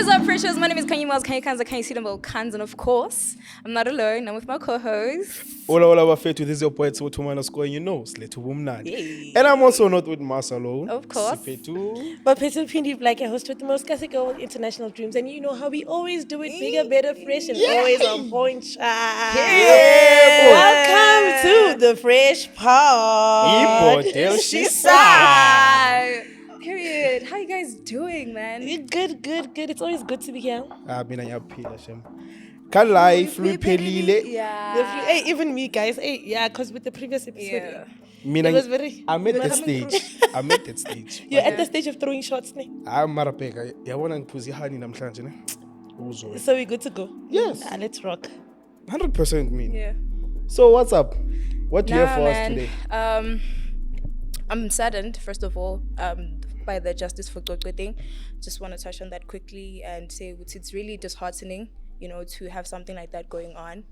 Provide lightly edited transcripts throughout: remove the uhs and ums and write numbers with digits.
What is up, Freshers? My name is Kanye Miles, Kanye Kanza, Kanye Sidambo Kanz, and of course, I'm not alone. I'm with my co-host. Hola, bafethu. This is your poet Maphuma Saga, you know, Slethu Bumnandi. And I'm also not with Mars alone. Of course. But Peter Pindi Black, a host with the most classical international dreams. And you know how we always do it bigger, better, fresh, and always on point. Welcome to the Fresh Pod. Period. How you guys doing, man? Good. It's always good to be here. Mina ngiyaphila shem. Ka life luphelile. Yeah. Hey, even me, guys. Hey, yeah, because with the previous episode, Mina it was very. I'm at that stage. You're at the stage of throwing shots, ne? I'm marapeka. Yabona ngiphuza ihani namhlanje ne. Uzwe. So we're good to go. Yes. Let's rock. 100% me. Yeah. So what's up? What do you have for us today? I'm saddened, first of all, by the Justice for Qweqwe thing. Just want to touch on that quickly and say it's really disheartening, you know, to have something like that going on.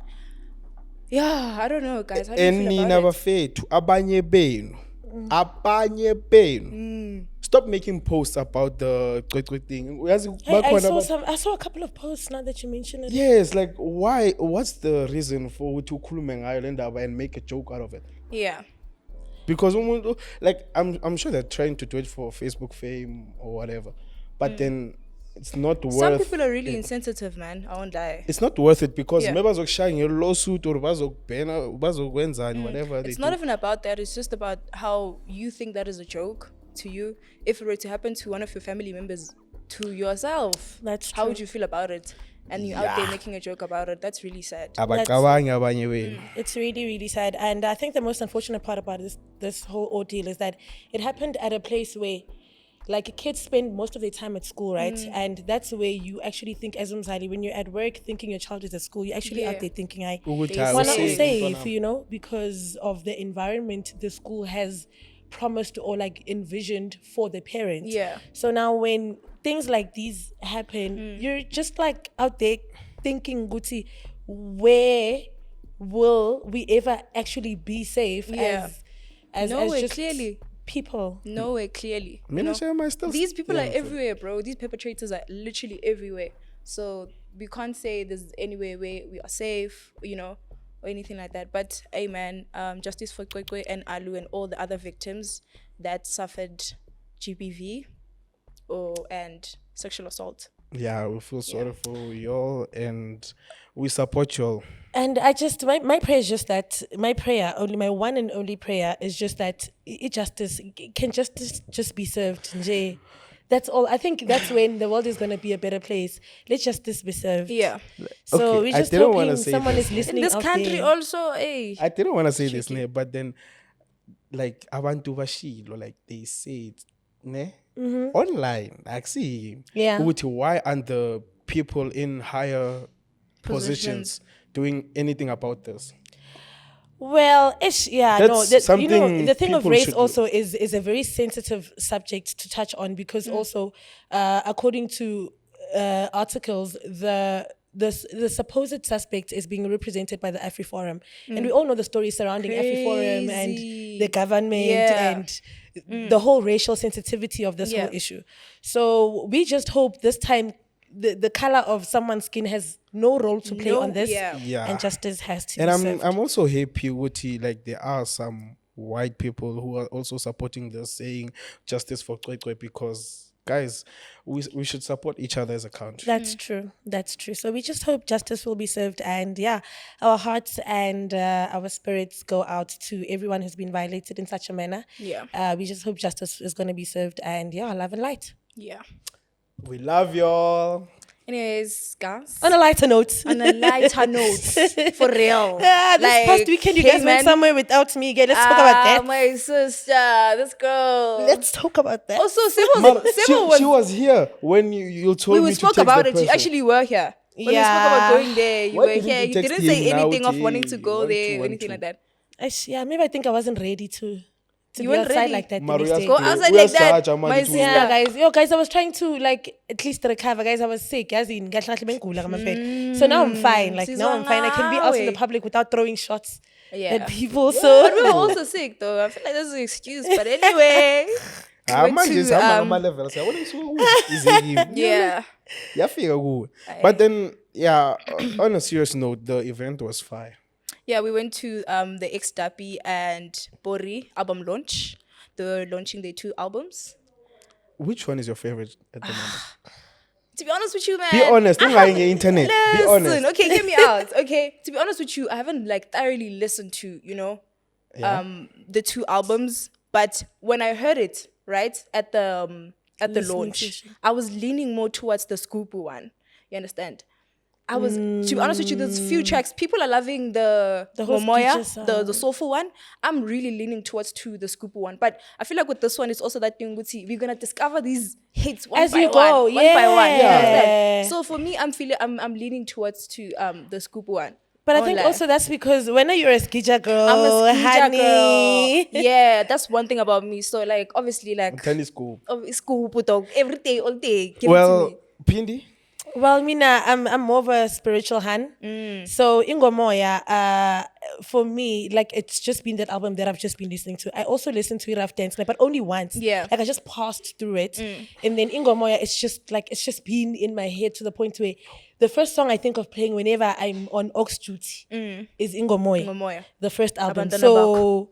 Yeah, I don't know, guys. How do you feel about it? Abanye benu. Stop making posts about the Qweqwe thing. I saw a couple of posts now that you mention it. Yes, like why? What's the reason for to khulume Ireland and make a joke out of it? Yeah. Because like I'm sure they're trying to do it for Facebook fame or whatever, but then it's not worth. Some people are really insensitive, man. I won't lie. It's not worth it because maybe bazokshaya a lawsuit or bazokwenza whatever. It's not even about that. It's just about how you think that is a joke to you. If it were to happen to one of your family members, to yourself, that's how would you feel about it? And you're out there making a joke about it. That's really sad. It's really, really sad. And I think the most unfortunate part about this whole ordeal is that it happened at a place where, like, kids spend most of their time at school, right? And that's where you actually think, as Umzali, when you're at work thinking your child is at school, you're actually out there thinking, I want to safe, you know, because of the environment the school has promised or like envisioned for the parents. Yeah. So now when things like these happen, you're just like out there thinking, Guti, where will we ever actually be safe as just clearly people? Nowhere, clearly. These people are everywhere, bro. These perpetrators are literally everywhere. So we can't say there's anywhere where we are safe, you know, or anything like that. But hey, man, justice for Qweqwe and Alu and all the other victims that suffered GBV and sexual assault. Yeah, we feel sorry for y'all and we support y'all. And I just, my prayer is just that, my one and only prayer is just that justice can just be served. That's all. I think that's when the world is going to be a better place. Let justice be served. Yeah. So we just hoping someone is listening. In this country there. also, hey. I didn't want to say this, but then, like, abantu bashilo, like they say it, online. Like, see, why aren't the people in higher positions doing anything about this? Well, the thing of race also is a very sensitive subject to touch on because also, according to articles, the supposed suspect is being represented by the AfriForum, and we all know the story surrounding AfriForum and the government and the whole racial sensitivity of this whole issue. So we just hope this time the color of someone's skin has no role to play on this, and justice has to be served. I'm also happy, Wuti, like there are some white people who are also supporting this, saying justice for Qweqwe, because guys, we should support each other as a country. That's true. So we just hope justice will be served, and our hearts and our spirits go out to everyone who's been violated in such a manner. We just hope justice is going to be served, and love and light. We love y'all. Anyways, guys. On a lighter note. For real. This past weekend you guys went somewhere without me. Okay, let's talk about that. My sister, this girl. Let's talk about that. Also, she was here when you told me to spoke text about the it. person. You actually were here. When we spoke about going there, you were here. You didn't say anything of wanting to go there or anything like that. Maybe I think I wasn't ready to be outside like that. Go outside like that. My sister. Guys, I was trying to at least recover. Guys, I was sick. So now I'm fine. Now I'm fine. I can be out in the public without throwing shots at people. So but we were also sick though. I feel like that's an excuse. But anyway. Yeah. But then, yeah, on a serious note, the event was fire. Yeah, we went to the X Dapi and Bori album launch. They were launching their 2 albums. Which one is your favorite at the moment? To be honest with you, man. Be honest. Don't lie on your internet. Be honest. Okay, hear me out. Okay, to be honest with you, I haven't like thoroughly listened to, the 2 albums. But when I heard it, right, at the launch, I was leaning more towards the Scoop one. You understand? I was, to be honest with you, there's few tracks. People are loving the Momoya, the soulful one. I'm really leaning towards the Scoop one. But I feel like with this one, it's also that thing, we're going to discover these hits one by one. Yeah. So for me, I'm leaning towards the Scoop one. But I think also that's because when you're a skija girl, I'm a skija honey. girl. Yeah, that's one thing about me. So like, obviously like... Scoop. Scoop, every day, all day. Well, Pindi? Well, Mina, I'm more of a spiritual han. So Ingomoya, for me, like it's just been that album that I've just been listening to. I also listened to it Rough Dance, but only once. Yeah. Like I just passed through it. And then Ingomoya, it's just been in my head to the point where the first song I think of playing whenever I'm on Ox duty is Ingomoya. The first album. So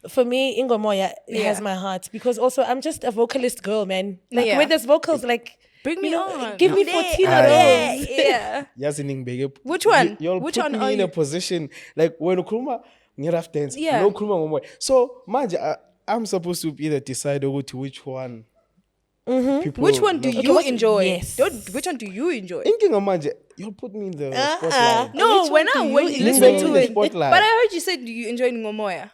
for me, Ingomoya has my heart because also I'm just a vocalist girl, man. Like with those vocals, like bring me on. Give me 14 of those. Yeah. Which one? You'll Which put one me are in you? a position like when Ukruma Rough Dance. Yeah. No Kruma Momoy. So manje, I'm supposed to either decide to which one. Which one do you enjoy? Yes. Which one do you enjoy? Thinking of manje, you'll put me in the spotlight. No, when you listen to it. But I heard you said you enjoy Ngomoya.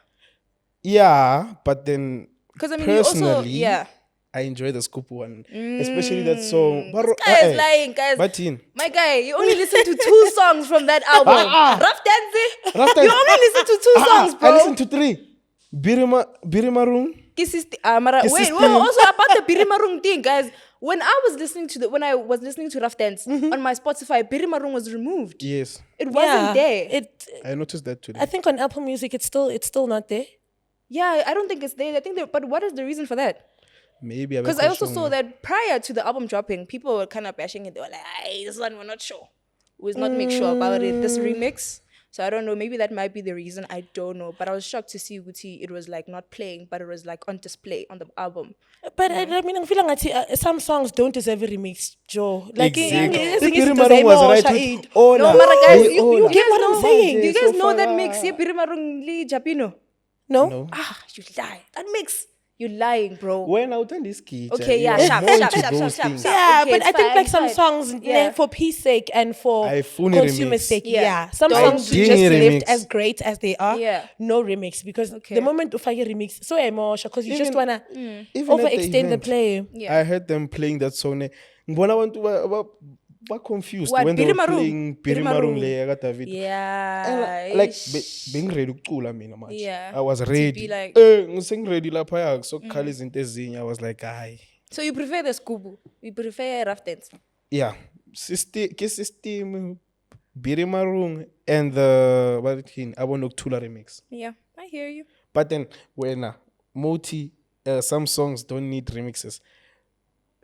Yeah, but then Because I mean, personally, you also, I enjoy the Scoop one, especially that song. This guy is lying, guys. Batin. My guy, you only listen to 2 songs from that album. Rough Dance. Rough Dance. You only listen to 2 songs, bro. I listen to 3. Birimarung. Wait, also about the Birimarung thing, guys. When I was listening to Rough Dance on my Spotify, Birimarung was removed. Yes. It wasn't there. I noticed that today. I think on Apple Music it's still not there. Yeah, I don't think it's there. I think but what is the reason for that? Maybe because I also saw that prior to the album dropping, people were kind of bashing it. They were like, "Hey, this one we're not sure. We was not make sure about it. This remix." So I don't know. Maybe that might be the reason. I don't know. But I was shocked to see Guti. It was like not playing, but it was like on display on the album. But I mean, I'm feeling like some songs don't deserve a remix, Joe. Like exactly. No, but guys, you get what I'm saying. You guys know that mix? Yeah, Pirimarung Li Japino. No. You lie. That mix. You're lying, bro. When out on this key. Okay, yeah, sharp. Yeah, Okay, but I think like some songs, for peace sake and for consumer sake, some songs just left as great as they are. Yeah. No remix because the moment you find a remix, so emotional because you just wanna overextend the play. Yeah. I heard them playing that song. When I went to confused when they were playing Pirimarung le David. Yeah. And, like being ready to mina much. Yeah. I was ready. To be like, sing ready la paya so Kali's in Tezinha. I was like, aye. So you prefer the Skubu? You prefer Rough Dance? Yeah. System Pirimarung and the Abonokutula remix. Yeah, I hear you. But then when Moti some songs don't need remixes.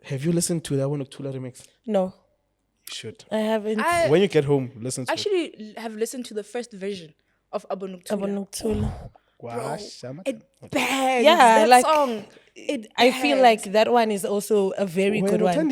Have you listened to that Abonokutula remix? No. Should. I haven't. When you get home, listen to it. Actually have listened to the first version of Abonuktula. Bro, it bangs. Yeah, that like song. I feel like that one is also a very good one.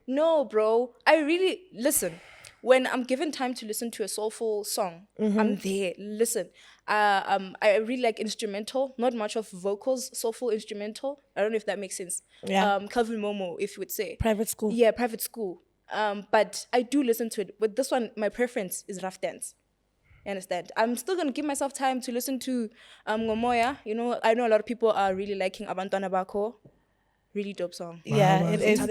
No, bro. I really listen. When I'm given time to listen to a soulful song, I'm there. Listen. I really like instrumental, not much of vocals, soulful instrumental. I don't know if that makes sense. Yeah. Calvin Momo, if you would say. Private school. Yeah, private school. But I do listen to it. But this one, my preference is Rough Dance. You understand? I'm still going to give myself time to listen to Ngomoya. You know, I know a lot of people are really liking Abantwana Bako. Really dope song. Yeah, it is.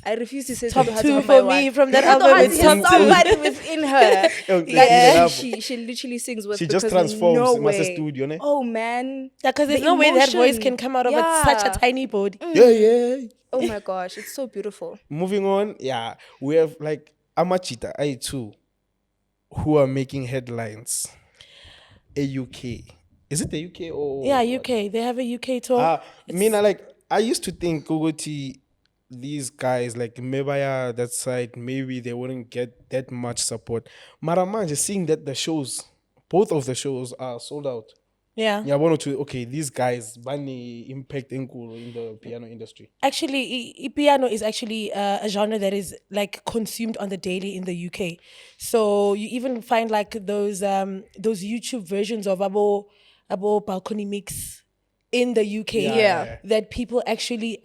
I refuse to say top 2 for me from that album. It's somebody within her. She literally sings with. She just transforms. No in way. Studio, oh man, because there's no way that voice can come out of such a tiny body. Yeah. Oh my gosh, it's so beautiful. Moving on, we have like Amachita, I2, who are making headlines. AUK, Is it the UK or? Yeah, UK. They have a UK tour. I used to think Gogoti, these guys like Mebaya, that side, maybe they wouldn't get that much support. Maramanje, seeing that both of the shows are sold out. Yeah. Yeah, these guys bunny impact in the piano industry. Actually, piano is actually a genre that is like consumed on the daily in the UK. So you even find like those YouTube versions of abo balcony mix in the UK that people actually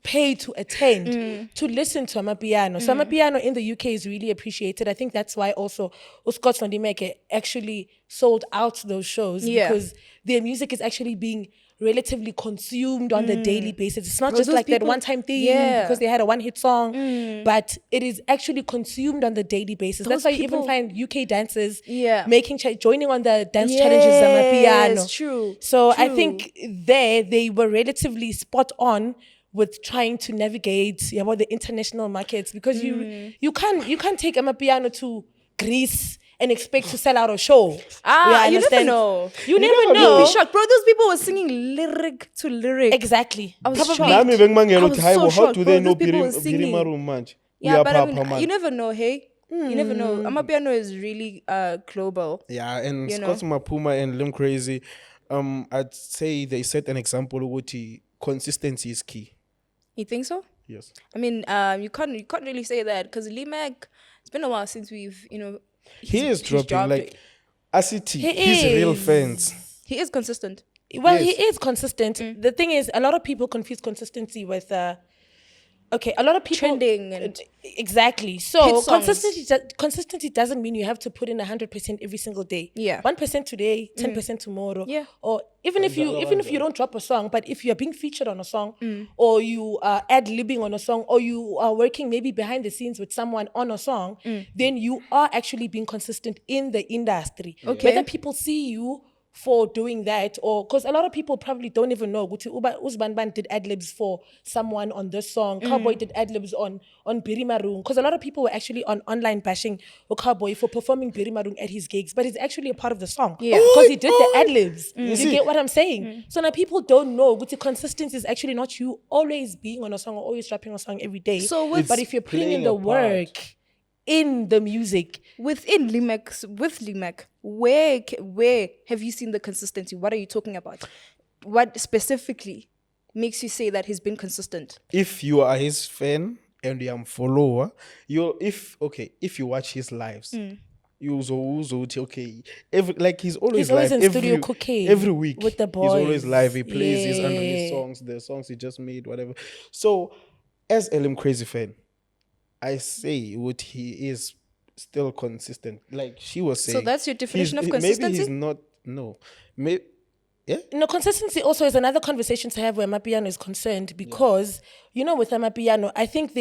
pay to attend to listen to Amapiano. So Amapiano in the UK is really appreciated. I think that's why also Scott van die Meke actually sold out those shows because their music is actually being relatively consumed on the daily basis. It's not just like that one-time thing because they had a one-hit song, but it is actually consumed on the daily basis. That's why you even find UK dancers joining on the dance challenges Amapiano. It's true. So I think they were relatively spot on with trying to navigate the international markets because you can't take Amapiano to Greece and expect to sell out a show. You never know. You never know. You'd be shocked. Bro, those people were singing lyric to lyric. Exactly. I was shocked. How do they know Birimaru? Yeah, but I mean, you never know, hey? You never know. Amapiano is really global. Yeah, and Scott Maphuma and Lim Crazy, I'd say they set an example of consistency is key. You think so? Yes. I mean, you can't really say that because Limac, it's been a while since we've, he is dropping like ACT. He's real fans. He is consistent. Well, he is consistent. The thing is, a lot of people confuse consistency with a lot of people trending and exactly. So consistency doesn't mean you have to put in 100% every single day. Yeah, 1% today, 10% tomorrow. Yeah, or even if you don't drop a song, but if you're being featured on a song, or you are ad-libbing on a song, or you are working maybe behind the scenes with someone on a song, then you are actually being consistent in the industry. Okay, whether people see you for doing that, or because a lot of people probably don't even know Uzbanban did ad-libs for someone on this song, Cowboy did ad-libs on Birimarung, because a lot of people were actually on online bashing Cowboy for performing Birimarung at his gigs, but it's actually a part of the song because he did the ad-libs. You get what I'm saying? So now people don't know consistency is actually not you always being on a song or always rapping a song every day. But if you're putting in the work in the music within Limac, where have you seen the consistency? What are you talking about? What specifically makes you say that he's been consistent? If you are his fan and you are a follower, if you watch his lives, he's always live in studio cooking every week with the boys. He's always live. He plays his unreleased songs, the songs he just made, whatever. So as a Lim Crazy fan, I say what he is still consistent. Like she was saying. So that's your definition of consistency? Maybe he's not. No. No, consistency also is another conversation to have where Amapiano is concerned because with Amapiano, I think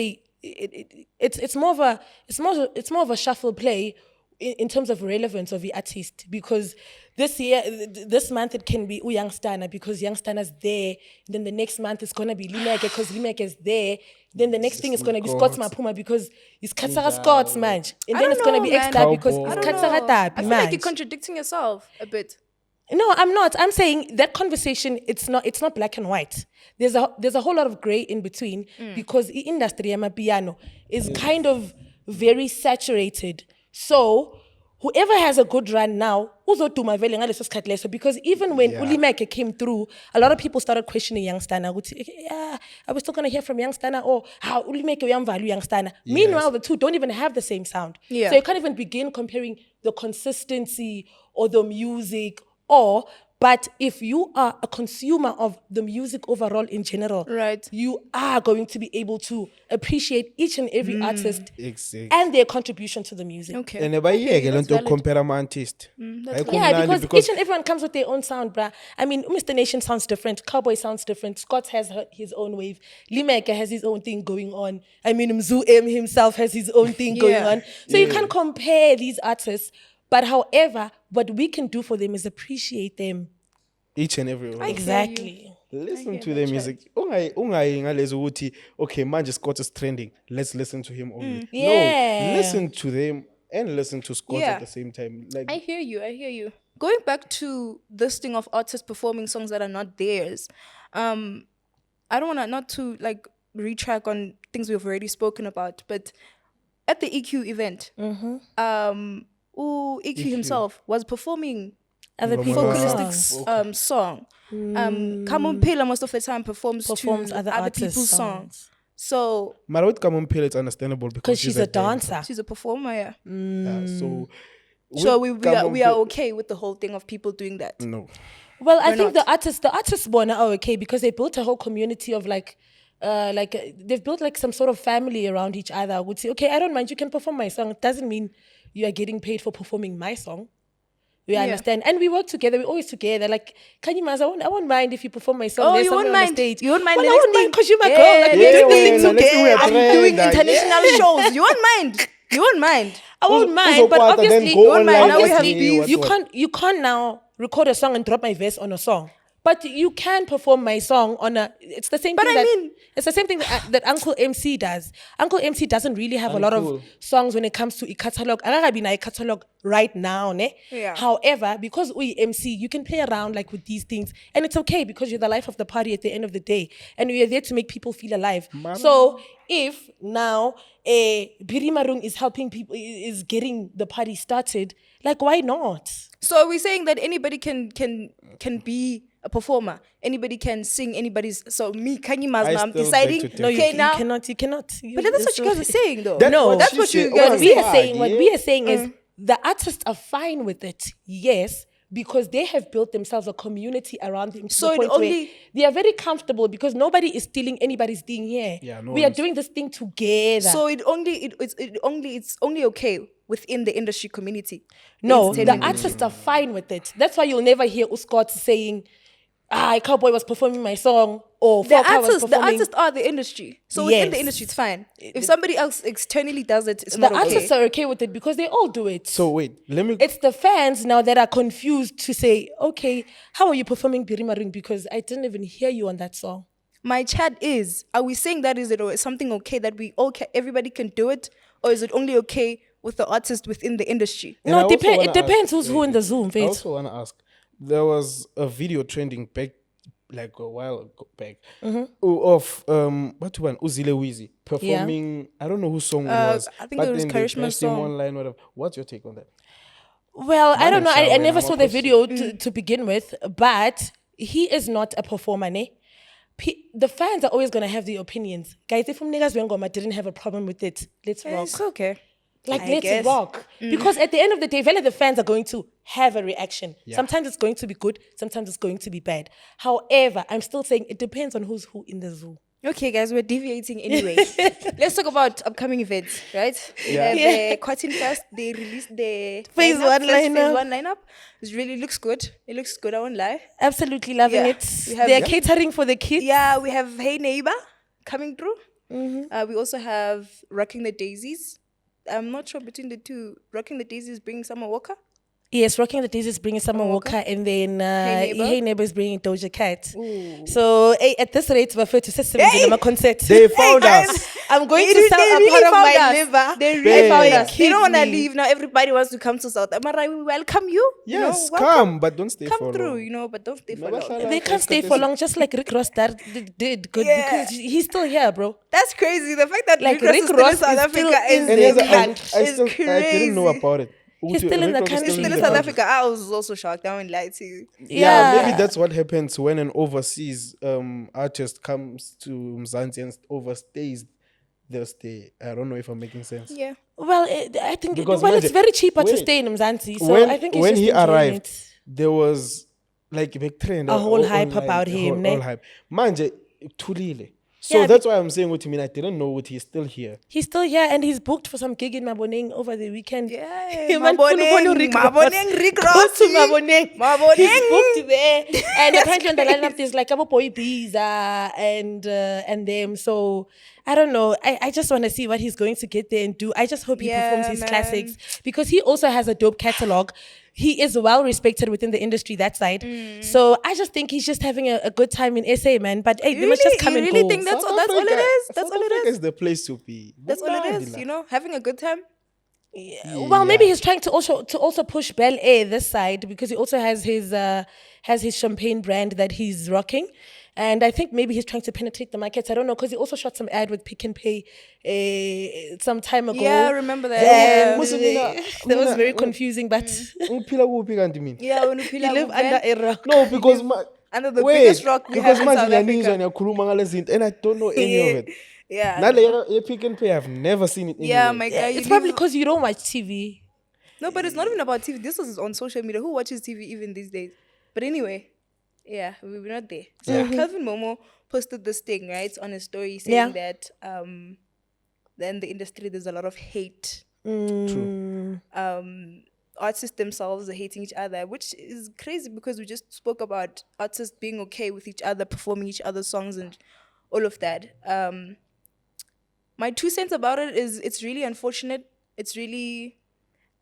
it's more of a shuffle play in terms of relevance of the artist, because this month it can be Youngstana because Youngstana's there, then the next month it's gonna be Limac because Limac is there, then the next thing is gonna be Scott Maphuma because it's Katsara Scott's match, and then it's gonna be Extra because it's Katsara Tapi. I feel like you're contradicting yourself a bit. No, I'm not. I'm saying that conversation, it's not black and white. There's a whole lot of gray in between because the industry Amapiano is kind of very saturated. So whoever has a good run now, because even when Ulimeke came through, a lot of people started questioning Youngstana. Are we still going to hear from Youngstana? Or how Ulimeke value Youngstana? Yes. Meanwhile, the two don't even have the same sound. Yeah. So you can't even begin comparing the consistency or the music but if you are a consumer of the music overall in general, right, you are going to be able to appreciate each and every artist and their contribution to the music. Okay. And don't compare an artist. Because each and everyone comes with their own sound, bruh. I mean, Mr. Nation sounds different. Cowboy sounds different. Scott has his own wave. Limeka has his own thing going on. I mean, Mzu M himself has his own thing going on. So you can't compare these artists. But however, what we can do for them is appreciate them. Each and every one. Exactly. Listen to their music. Okay, man, just Scott is trending. Let's listen to him only. Yeah. No, listen to them and listen to scores at the same time. Like, I hear you. Going back to this thing of artists performing songs that are not theirs, I don't want to not to like retrack on things we've already spoken about, but at the EQ event, EQ himself was performing other people's vocalistic song. Kamumpela most of the time performs to other people's songs. So, but with Kamumpela, it's understandable because she's a dancer. She's a performer, So we are okay with the whole thing of people doing that. No. Well, I think the artists born are okay because they built a whole community of they've built like some sort of family around each other. I would say, okay, I don't mind, you can perform my song. It doesn't mean you are getting paid for performing my song. We understand. And we work together. We're always together. Like, Kanyimas, I won't mind if you perform my song. You won't mind. Stage. You won't mind. Well, I won't mind because you're my girl. Like, we're doing this thing together. I'm doing international shows. You won't mind. You won't mind. I won't mind. But obviously, you won't mind. Now we have beef. You can't now record a song and drop my verse on a song. But you can perform my song on a. It's the same. It's the same thing that Uncle MC does. Uncle MC doesn't really have a lot of songs when it comes to a catalog. I don't have a catalog right now, ne? Yeah. However, because we MC, you can play around like with these things, and it's okay because you're the life of the party at the end of the day, and we are there to make people feel alive. Mama. So if now Birimarung is helping people, is getting the party started, like why not? So are we saying that anybody can be a performer? Anybody can sing anybody's. So me, Kanyimas, I'm deciding. No, you cannot. But that's what you guys are saying, though. That's what you guys are saying. What we are saying is the artists are fine with it. Yes. Because they have built themselves a community around them. So they are very comfortable because nobody is stealing anybody's thing here. Yeah, we are doing this thing together. So it's only okay within the industry community. No, the artists are fine with it. That's why you'll never hear Uskot saying, Cowboy was performing my song, or the artists are the industry. So within the industry, it's fine. If somebody else externally does it, it's not okay. The artists are okay with it because they all do it. So wait, It's the fans now that are confused to say, okay, how are you performing Birimarung? Because I didn't even hear you on that song. My chat is: are we saying that is something okay that everybody can do it, or is it only okay with the artist within the industry? No, it depends who's who in the Zoom. I also want to ask. There was a video trending back, like a while back, of Uzile Wizi performing. I don't know whose song it was. I think it was Karishma's song. Online, whatever. What's your take on that? Well, I don't know. I never saw the video to begin with, but he is not a performer, ne? The fans are always gonna have the opinions, guys. If niggas Wengoma didn't have a problem with it, let's rock. It's okay. Let's rock. Because at the end of the day, the fans are going to have a reaction. Yeah. Sometimes it's going to be good. Sometimes it's going to be bad. However, I'm still saying it depends on who's who in the zoo. Okay, guys, we're deviating anyway. Let's talk about upcoming events, right? Yeah. The Quartin Fest, they released the Phase 1 lineup. It really looks good. It looks good, I won't lie. Absolutely loving it. They're catering for the kids. Yeah, we have Hey Neighbor coming through. We also have Rocking the Daisies. I'm not sure between the two. Rocking the Daisies bringing Summer Walker. Yes, Rocking the Daisies bringing Summer Walker, and then Hey Neighbor is bringing Doja Cat. Ooh. So at this rate, we're to system in my concert. They found us. I'm going to sell a part of my liver. They really found us. They don't want to leave now. Everybody wants to come to South America. We welcome you. Yes, come, but don't stay for long. Come through, but don't stay for long. They can't stay for long, just like Rick Ross did good because he's still here, bro. That's crazy. The fact that Rick Ross is still in South Africa is crazy. I didn't know about it. He's still in the country. He's still in South Africa. I was also shocked. I won't lie to you. Yeah, maybe that's what happens when an overseas artist comes to Mzansi and overstays their stay. I don't know if I'm making sense. Yeah. Well, I think it's very cheaper to stay in Mzansi. So I think when he arrived, there was like a trend, a whole hype about him. Whole hype. Manje tulile. So that's why I'm saying what you mean. I didn't know what he's still here. He's still here and he's booked for some gig in Maboneng over the weekend. Yeah, Maboneng, Rick Ross. Go to Maboneng. He's booked there. And apparently on the lineup there's like Boy Biza and them. So I don't know. I just want to see what he's going to get there and do. I just hope he performs his classics because he also has a dope catalog. He is well respected within the industry, that side. So I just think he's just having a good time in SA, man. But hey, they must just come and go. You really think that's all it is? That's all it is? It's the place to be. That's all it is, having a good time. Well, maybe he's trying to also push Bel Air this side because he also has his champagne brand that he's rocking. And I think maybe he's trying to penetrate the markets. I don't know, because he also shot some ad with Pick and Pay some time ago. Yeah, I remember that. Yeah. That was very confusing, but... Yeah, when you live under a rock. No, because... under the biggest rock we have in South Africa. And I don't know any of it. Yeah. Now, Pick and Pay, I've never seen it. Yeah, my guy. It's probably because you don't watch TV. No, but it's not even about TV. This was on social media. Who watches TV even these days? But anyway... Yeah, we were not there. So Calvin Momo posted this thing, right, on his story saying that then the industry there's a lot of hate. True. Artists themselves are hating each other, which is crazy because we just spoke about artists being okay with each other, performing each other's songs and all of that. My 2 cents about it is it's really unfortunate. It's really,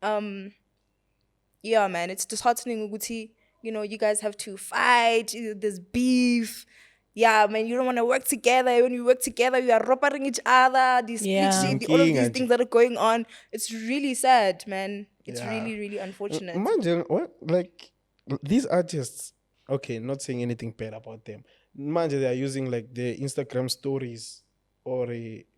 yeah, man, it's disheartening, Uguti. You know, you guys have to fight. There's beef. Yeah, man, you don't want to work together. When you work together, you are robbing each other. All of these things that are going on. It's really sad, man. It's really, really unfortunate. Imagine, like, these artists, okay, not saying anything bad about them. Imagine they are using, like, their Instagram stories or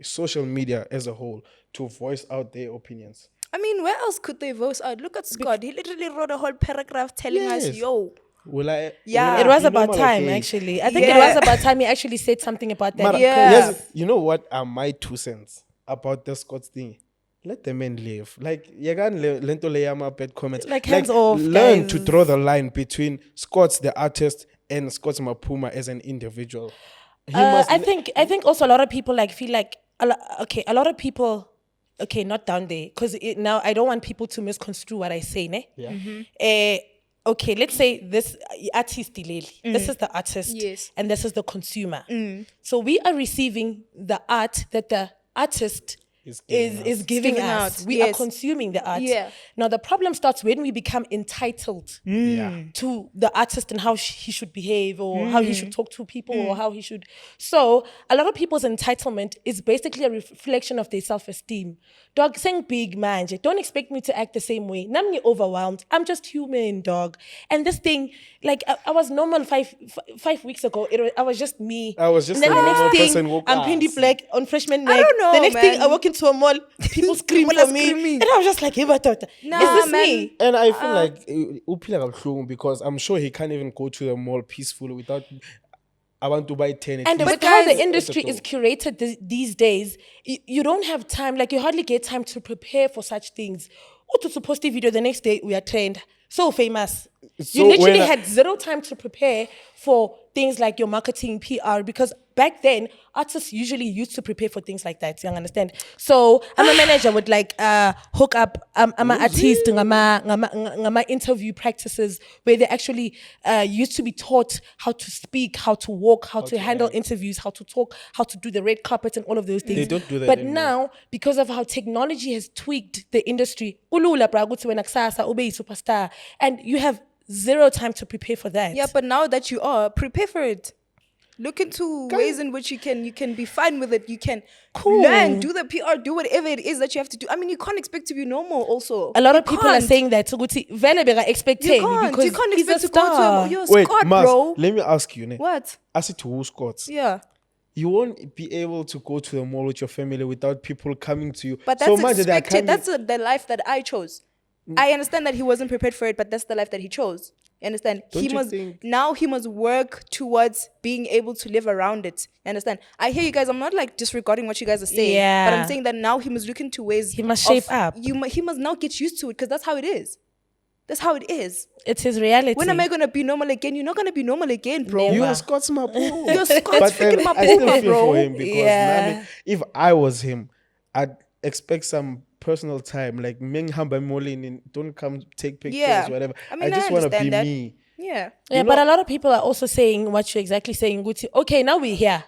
social media as a whole to voice out their opinions. I mean, where else could they voice out? Look at Scott. He literally wrote a whole paragraph telling us, yo. It was about time, actually. I think it was about time he actually said something about that. Yes, you know what are my 2 cents about the Scott's thing? Let the men live. Like, you can't lento layama bad comments. Like, hands off, learn guys. to draw the line between Scott's the artist and Scott's Maphuma as an individual. I think also a lot of people feel like a lot of people. Okay, not down there, because now I don't want people to misconstrue what I say, ne? Yeah. Mm-hmm. Okay, let's say this artist, this is the artist, yes, and this is the consumer. So we are receiving the art that the artist is giving us. We are consuming the art. Yeah. Now the problem starts when we become entitled to the artist and how he should behave or how he should talk to people or how he should. So a lot of people's entitlement is basically a reflection of their self-esteem. Dog, saying big man, don't expect me to act the same way. Not me overwhelmed. I'm just human, dog. And this thing, like I was normal 5 weeks ago. I was just me. I was just and then a the next person thing, I'm Pindi Black on Freshman neck. I don't know, the next thing, I man. walk into a mall, people scream for me. And I was just like, hey, but is this me? And I feel like upila kabuhlungu because I'm sure he can't even go to the mall peacefully without I want to buy 10. And with how the industry is curated these days, you don't have time, like you hardly get time to prepare for such things. Or to post a video the next day, we are trained. So famous. So you literally had zero time to prepare for things like your marketing, PR, because back then, artists usually used to prepare for things like that, you understand? So I'm a manager with hook up I'm an artist, ngama interview practices where they actually used to be taught how to speak, how to walk, how to handle interviews, how to talk, how to do the red carpet and all of those things. They don't do that But anymore. now, because of how technology has tweaked the industry, ulula bra ukuthi wena kusasa ube superstar, and you have zero time to prepare for that. Yeah, but now that you are, prepare for it. Look into ways in which you can be fine with it. You can learn, do the PR, do whatever it is that you have to do. I mean, you can't expect to be normal also. A lot of people are saying that. So vele bega expecting because you can't he's expect a to go star. to you're Wait, Scott, Mas, bro. let me ask you. What? As it who Scots, Yeah. you won't be able to go to the mall with your family without people coming to you. But that's expected. That's the life that I chose. I understand that he wasn't prepared for it, but that's the life that he chose. You understand? Now he must work towards being able to live around it. You understand? I hear you guys. I'm not like disregarding what you guys are saying. Yeah. But I'm saying that now he must look into ways. He must shape up. He must now get used to it because that's how it is. That's how it is. It's his reality. When am I going to be normal again? You're not going to be normal again, bro. Never. You are Scott's Maphuma. You're Scott's freaking Maphuma, I still feel bro. for him because if I was him, I'd expect some personal time. Like, don't come take pictures, whatever. I mean, I just want to be that. me. Yeah. But a lot of people are also saying what you're exactly saying. Okay, now we're here.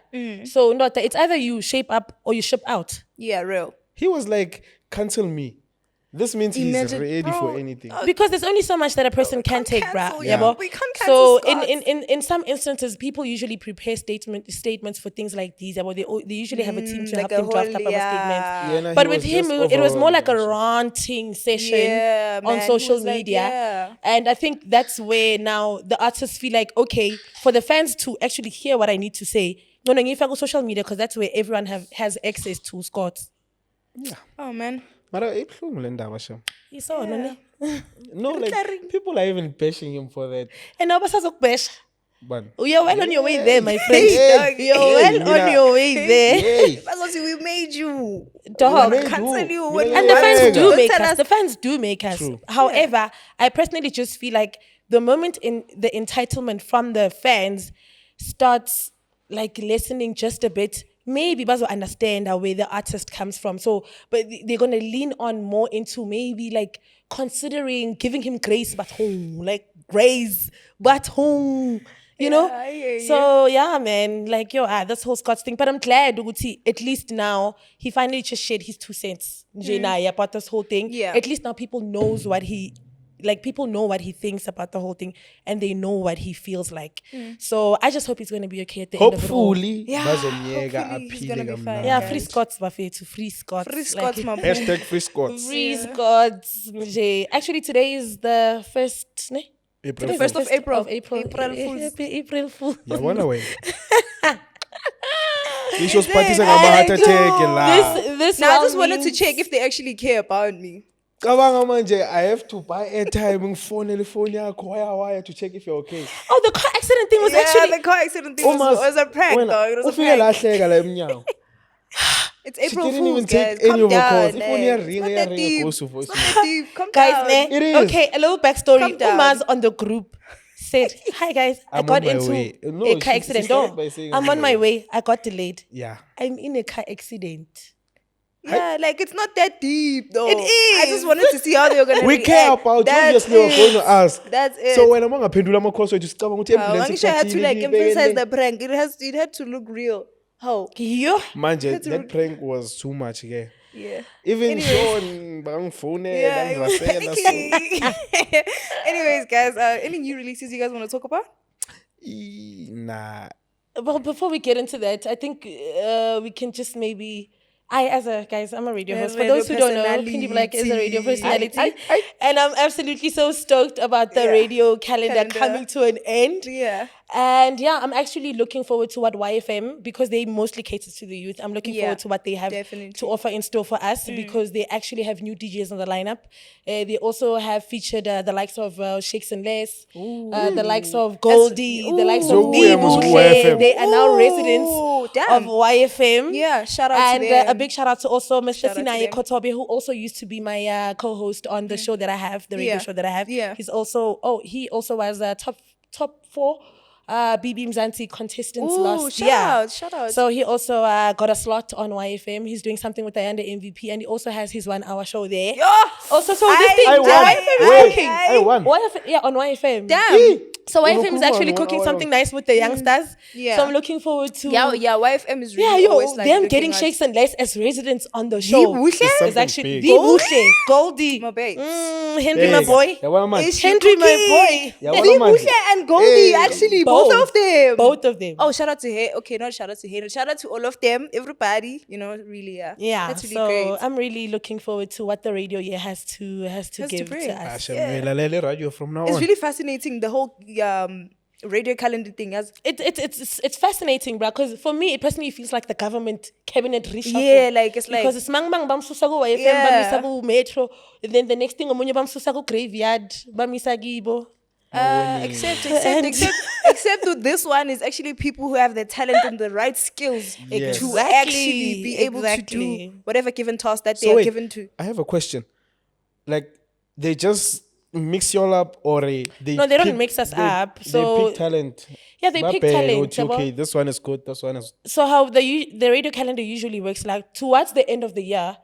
So it's either you shape up or you ship out. Yeah, real. He was like, cancel me. This means he's ready for anything. Because there's only so much that a person can take, bruh. Yeah. We can't cancel so in some instances, people usually prepare statements for things like these. They usually have a team to help them draft up our statements. But with him, it was more like a ranting session on social media. And I think that's where now the artists feel like, okay, for the fans to actually hear what I need to say, no, if I go social media, because that's where everyone has access to Scott. Yeah. Oh, man. You saw it, no, like people are even bashing him for that. And now bash. But you're well on your way there, my friend. You're well on your way there. That's what we made you. Dog. I can't tell you what and the fans do make us. The fans do make us. True. However, I personally just feel like the moment in the entitlement from the fans starts like listening just a bit, maybe Baz will understand where the artist comes from. So, but they're going to lean on more into maybe like considering giving him grace, but home, like grace, but home, you know? So, yeah, man, like, this whole Scott's thing. But I'm glad, Uguti, at least now, he finally just shared his 2 cents about this whole thing. Yeah. At least now people knows what people know what he thinks about the whole thing and they know what he feels like. So I just hope he's going to be okay at the end of it all. Hopefully he's going to be fine. Yeah, free Scots, Buffet, free Scots. Free Scots, my boy. Hashtag free Scots. Free Scots. Actually, today is the 1st, ne? April. The 1st of April. April Fool. Yeah, one away. We should practice on my heart attack. This now I just wanted to check if they actually care about me. I have to buy airtime, phone wire to check if you're okay. Oh, the car accident thing was actually... the car accident thing was a prank, dog. It was a prank. It's April Fool's, guys. Calm down. It's not that deep. Calm down. It is. Okay, a little backstory. Uma's on the group said, hi guys, I got into a car accident. I'm on my way. I got delayed. Yeah. I'm in a car accident. Yeah, like it's not that deep though. It is. I just wanted to see how they were gonna react. We care about you, obviously we're going to ask. That's it. So when I'm on a pendulum course, just come with ambulance. I had to like emphasize the prank. It had to look real. How? Manje, that prank was too much, yeah. Yeah. Even Sean bang phone. Anyways, guys, any new releases you guys want to talk about? Nah. Well, before we get into that, I think we can just maybe... I'm a radio host. For those who don't know, Pindy Black is a radio personality. And I'm absolutely so stoked about the radio calendar coming to an end. Yeah. And I'm actually looking forward to what YFM, because they mostly cater to the youth, I'm looking forward to what they have to offer in store for us, because they actually have new DJs on the lineup. They also have featured the likes of Shakes and Les, the likes of Goldie, the likes of YFM. They are now residents of YFM. Yeah, shout out to them. And a big shout out to also Mr. Sinaye Kotobe, who also used to be my co-host on the show that I have, the radio show that I have. Yeah. He also was a top 4 BB Mzansi contestants last year. Shout out. So he also got a slot on YFM. He's doing something with the under MVP, and he also has his 1 hour show there. Also, so this thing, I won. YFM, on YFM. Damn. So YFM is actually cooking something nice with the youngsters. Yeah. So I'm looking forward to... Yeah, YFM is really always like... them getting Shakes and Les as residents on the show. It's actually... Goldie. My babe. Henry, my boy. Henry, my boy. And Goldie, actually, both of them. Oh, shout out to her. Okay, not shout out to her. Shout out to all of them, everybody. Really, yeah. That's really great. I'm really looking forward to what the radio year has to give to us. From now on. It's really fascinating, the whole radio calendar thing. It's fascinating, bro, because for me it personally feels like the government cabinet reshuffle. Yeah, like it's like, because it's mang bam susago YFM bamisa go metro, and then the next thing omunye bam susago graveyard bamisa gibo. Except with this one is actually people who have the talent and the right skills to actually be able to do whatever given task that they are given to. I have a question. Like, they just mix you all up, or they don't mix us up. So they pick talent. Yeah, they pick talent. Okay, this one is good. This one is. So how the radio calendar usually works, like towards the end of the year,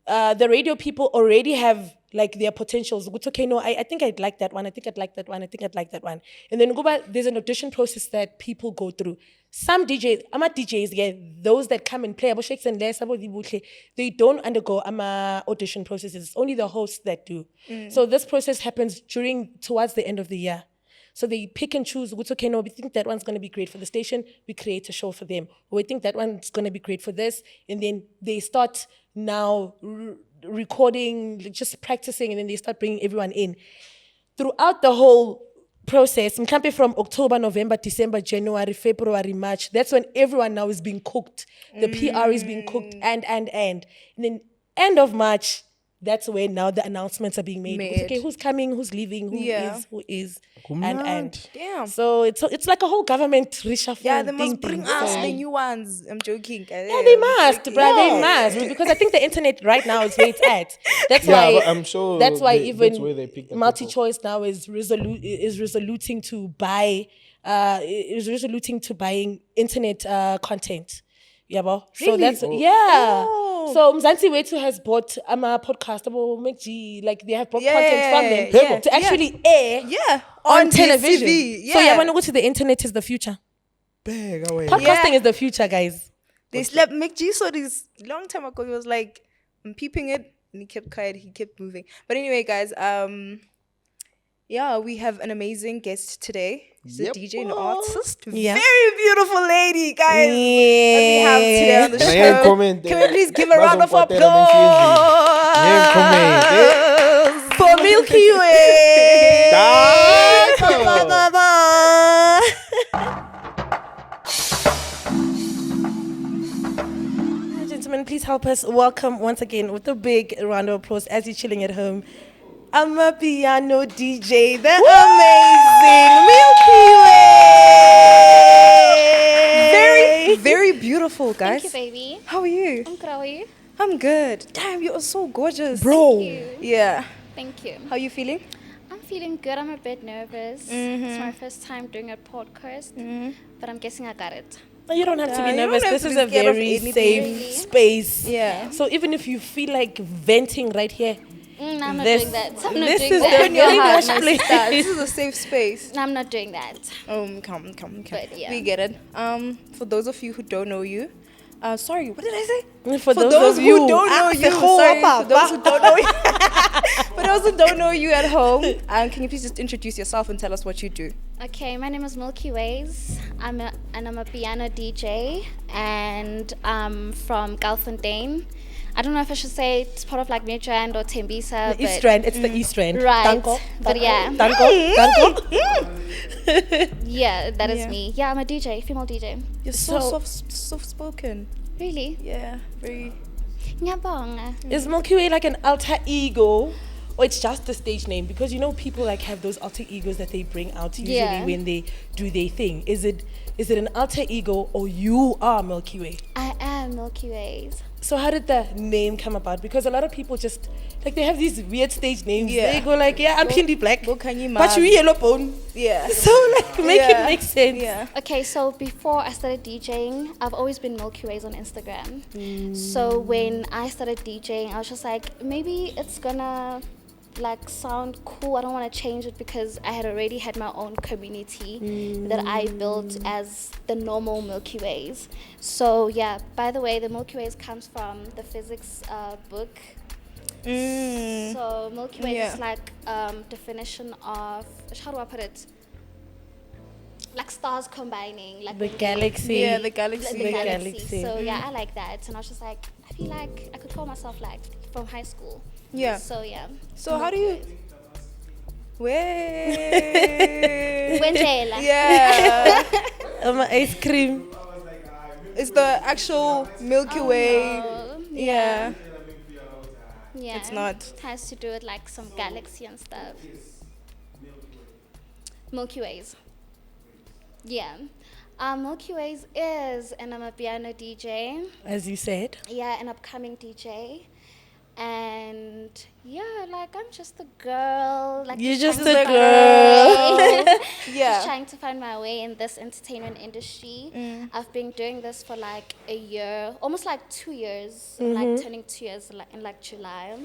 the radio people already have like their potentials. Okay, no, I think I'd like that one. I think I'd like that one. I think I'd like that one. And then there's an audition process that people go through. Some DJs, DJs, yeah, those that come and play, they don't undergo audition processes. It's only the hosts that do. So this process happens towards the end of the year. So they pick and choose, okay, no, we think that one's going to be great for the station. We create a show for them. Or we think that one's going to be great for this. And then they start now recording, just practicing, and then they start bringing everyone in. Throughout the whole process, from October, November, December, January, February, March, that's when everyone now is being cooked. The PR is being cooked and then end of March, that's when now the announcements are being made. Okay, who's coming, who's leaving, who is, and. Damn. So it's like a whole government reshuffle. Yeah, they must bring us the new ones. I'm joking. Yeah, they must, bruh. They must, because I think the internet right now is where it's at. That's why I'm sure. That's why even they multi-choice now is resoluting to buy. Is resoluting to buying internet content. Yeah, bro. So that's So Mzansi Wetu has bought a podcast about McG, like they have bought content from them to actually air on television. DCV, So when I go to the internet is the future. Podcasting is the future, guys. They slept. McG saw this long time ago. He was like, I'm peeping it, and he kept quiet. He kept moving. But anyway, guys, we have an amazing guest today. She's a DJ and artist. Very beautiful lady, guys. That we have today on the show. Can we please give a round of applause for Milkyways? Gentlemen, please help us welcome once again with a big round of applause as you're chilling at home. Amapiano DJ, the amazing Milkyways. Very, very beautiful, guys. Thank you, baby. How are you? I'm good. How are you? I'm good. Damn, you are so gorgeous, bro. Thank you. Yeah. Thank you. How are you feeling? I'm feeling good. I'm a bit nervous. It's my first time doing a podcast, but I'm guessing I got it. You don't have to be nervous. This is a very safe space. Yeah. So even if you feel like venting right here, I'm not doing that. This is the very place. This is a safe space. I'm not doing that. Come. But yeah. We get it. For those of you who don't know you, sorry, what did I say? For those of you who don't know you, sorry, for those who don't know you, for those who don't know you at home, can you please just introduce yourself and tell us what you do? Okay, my name is Milkyways. I'm a piano DJ, and I'm from Galfontein. I don't know if I should say it's part of like Midrand or Tembisa. The East Rand, it's the East Rand. Right. But yeah. Danko. Yeah, that is me. Yeah, I'm a DJ, female DJ. You're so soft spoken. Really? Yeah, very. Ngiyabonga. Is Milky like an alter ego? Or it's just the stage name? Because people like have those alter egos that they bring out usually when they do their thing. Is it an alter ego or you are Milky Way? I am Milkyways. So how did the name come about? Because a lot of people just like they have these weird stage names. Yeah. They go like, I'm Pindi Black, but you yellow bone. Yeah. So like make it make sense. Yeah. Okay, so before I started DJing, I've always been Milkyways on Instagram. So when I started DJing, I was just like, maybe it's gonna like sound cool. I don't want to change it because I had already had my own community that I built as the normal Milkyways. So yeah, by the way, the Milkyways comes from the physics book. So Milkyways is like definition of, how do I put it? Like stars combining, like the galaxy. Yeah, the galaxy. The galaxy. So yeah, I like that. And I was just like, I feel like I could call myself like from high school. Yeah. So yeah. So how do you? Wenjela. Yeah. Ice cream. It's the actual Milky Way. Yeah. Yeah. It's not. It has to do with like some galaxy and stuff. Milkyways. Yeah. Milkyways is an Amapiano DJ. As you said. Yeah, an upcoming DJ. And yeah, like I'm just a girl. Like you're just a girl. Yeah. Just trying to find my way in this entertainment industry. I've been doing this for like a year, almost like 2 years. Like turning 2 years in like July.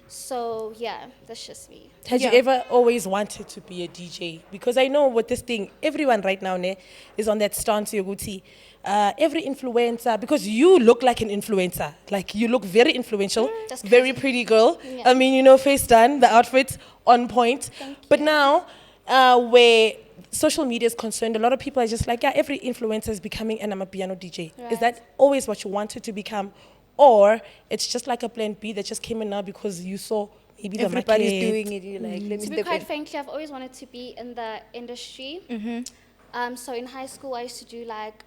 So yeah, that's just me. Had you ever always wanted to be a DJ? Because I know with this thing, everyone right now is on that stance, Yoguti. Every influencer, because you look like an influencer. Like you look very influential, very pretty girl. Yeah. I mean, you know, face done, the outfit on point. But now, where social media is concerned, a lot of people are just like, yeah, every influencer is becoming an Amapiano DJ. Right. Is that always what you wanted to become? Or it's just like a plan B that just came in now because you saw maybe everybody's doing it. You're like, let me to be quite frankly, I've always wanted to be in the industry. So in high school, I used to do like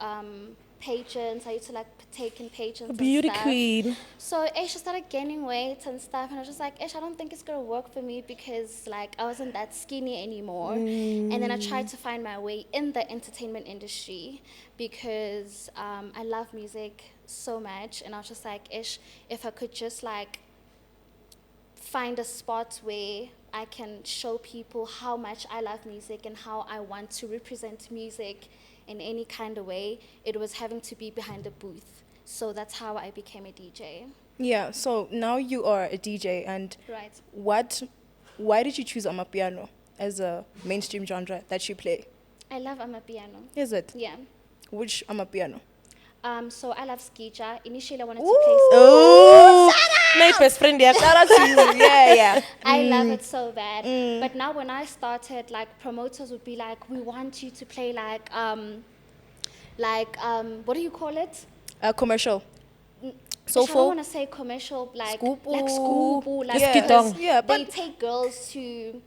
pageants. I used to like partake in pageants. Beauty and stuff. queen. So I started gaining weight and stuff, and I was just like, I don't think it's gonna work for me because like I wasn't that skinny anymore. And then I tried to find my way in the entertainment industry because I love music so much, and I was just like, if I could just like find a spot where I can show people how much I love music and how I want to represent music in any kind of way, it was having to be behind a booth. So that's how I became a DJ. Yeah, so now you are a DJ, and why did you choose Amapiano as a mainstream genre that you play? I love Amapiano. Is it? Yeah. Which Amapiano? So I love Skija. Initially, I wanted to play. My best friend, yeah. Shout out to you. Yeah. I love it so bad. But now, when I started, like promoters would be like, "We want you to play like what do you call it? Commercial. So I don't want to say commercial, like Skupu, like yeah, but they take girls to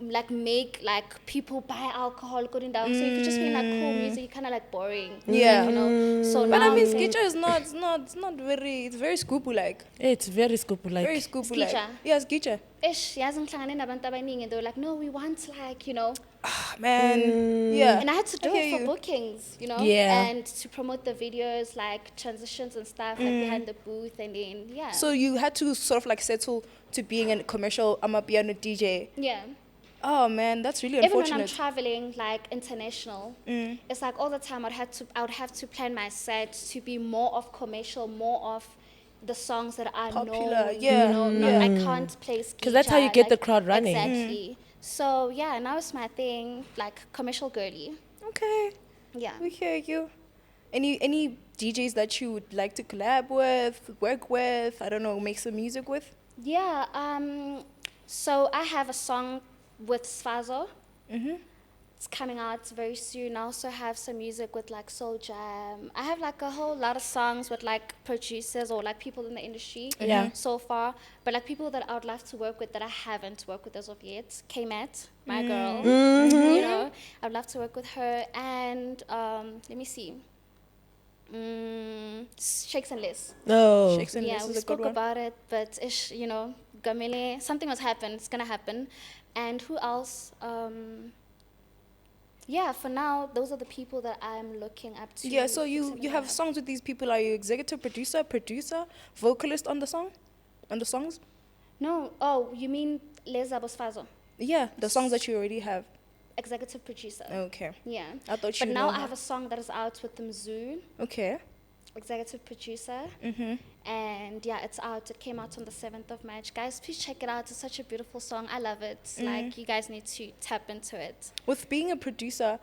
like make like people buy alcohol going down. So if you just play like cool music, you're kind of like boring. Yeah, you know. So but I mean, Skija is not very. It's very Skupu like. It's very Skupu like. Very Skupu like. Yeah, Skija. And they were like, no, we want like, you know. Man, yeah. And I had to do it for bookings, you know. Yeah. And to promote the videos, like transitions and stuff, like behind the booth, and then So you had to sort of like settle to being a commercial Amapiano DJ. Yeah. Oh man, that's really unfortunate. Even when I'm traveling like international, it's like all the time I would have to plan my set to be more of commercial, more of the songs that are popular. Known, I can't play because that's how you get the crowd running. Exactly. So yeah, now it's my thing, like commercial girly. Okay. Yeah. We hear you. Any DJs that you would like to collab with, work with? I don't know, make some music with? Yeah. So I have a song with Sfazo. It's coming out very soon. I also have some music with like Soul Jam. I have like a whole lot of songs with like producers or like people in the industry so far. But like people that I would love to work with that I haven't worked with as of yet. K-Met, my girl. You know, I'd love to work with her. And let me see. Shakes and Liz. No. Shakes and Liz we spoke about it, but you know, Gamele, something must happen. It's gonna happen. And who else? For now, those are the people that I'm looking up to. Yeah, so you have songs with these people. Are you executive producer, vocalist on the songs? No. Oh, you mean Leza Bosfazo? Yeah, the songs that you already have. Executive producer. Okay. Yeah. I thought you. But now I have a song that is out with Mzu. Okay. Executive producer. And yeah, it's out. It came out on the 7th of March. Guys, please check it out. It's such a beautiful song. I love it. Like, you guys need to tap into it. With being a producer,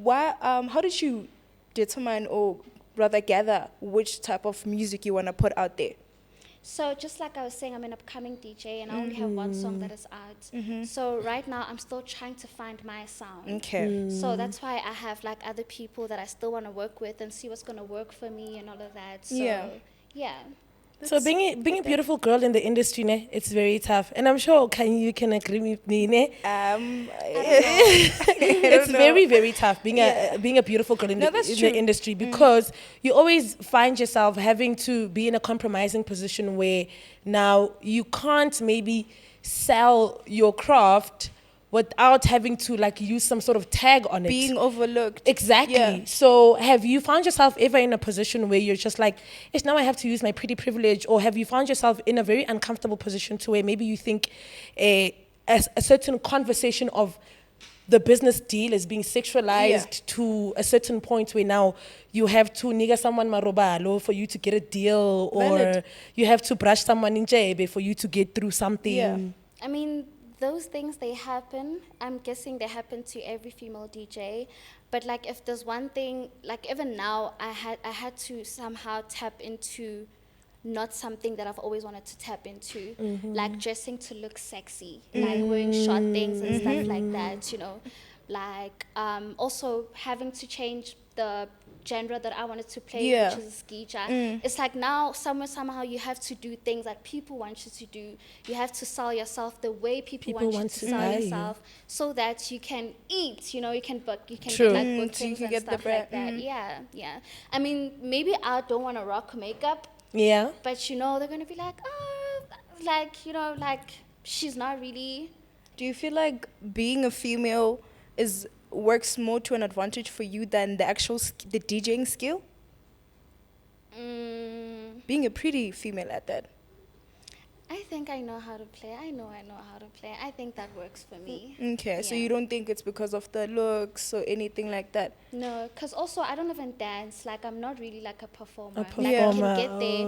how did you determine or rather gather which type of music you want to put out there? So just like I was saying, I'm an upcoming DJ and I only have one song that is out. So right now I'm still trying to find my sound. Okay. So that's why I have like other people that I still want to work with and see what's going to work for me and all of that. So yeah. So being a beautiful girl in the industry, it's very tough. And I'm sure you can agree with me, It's very, very tough being a beautiful girl in the industry because you always find yourself having to be in a compromising position where now you can't maybe sell your craft without having to like use some sort of tag on it. Being overlooked. Exactly. Yeah. So have you found yourself ever in a position where you're just like, it's now I have to use my pretty privilege? Or have you found yourself in a very uncomfortable position to where maybe you think a certain conversation of the business deal is being sexualized to a certain point where now you have to nigga someone marobalo for you to get a deal, or you have to brush someone in jebe for you to get through something? Yeah. I mean, those things, they happen. I'm guessing they happen to every female DJ. But like, if there's one thing, like even now, I had to somehow tap into not something that I've always wanted to tap into, like dressing to look sexy, like wearing short things and stuff like that, you know, like also having to change the genre that I wanted to play, which is skija. It's like now somehow you have to do things that people want you to do. You have to sell yourself the way people want you to sell yourself, so that you can eat, you know, you can book, you can get like bookings and stuff like that. Yeah. I mean, maybe I don't want to rock makeup. Yeah. But you know, they're gonna be like, oh, like, you know, like she's not really. Do you feel like being a female works more to an advantage for you than the actual the DJing skill? Being a pretty female at that. I think I know how to play. I know how to play. I think that works for me. Okay, so you don't think it's because of the looks or anything like that? No, because also I don't even dance. Like, I'm not really like a performer. Like, I can get there,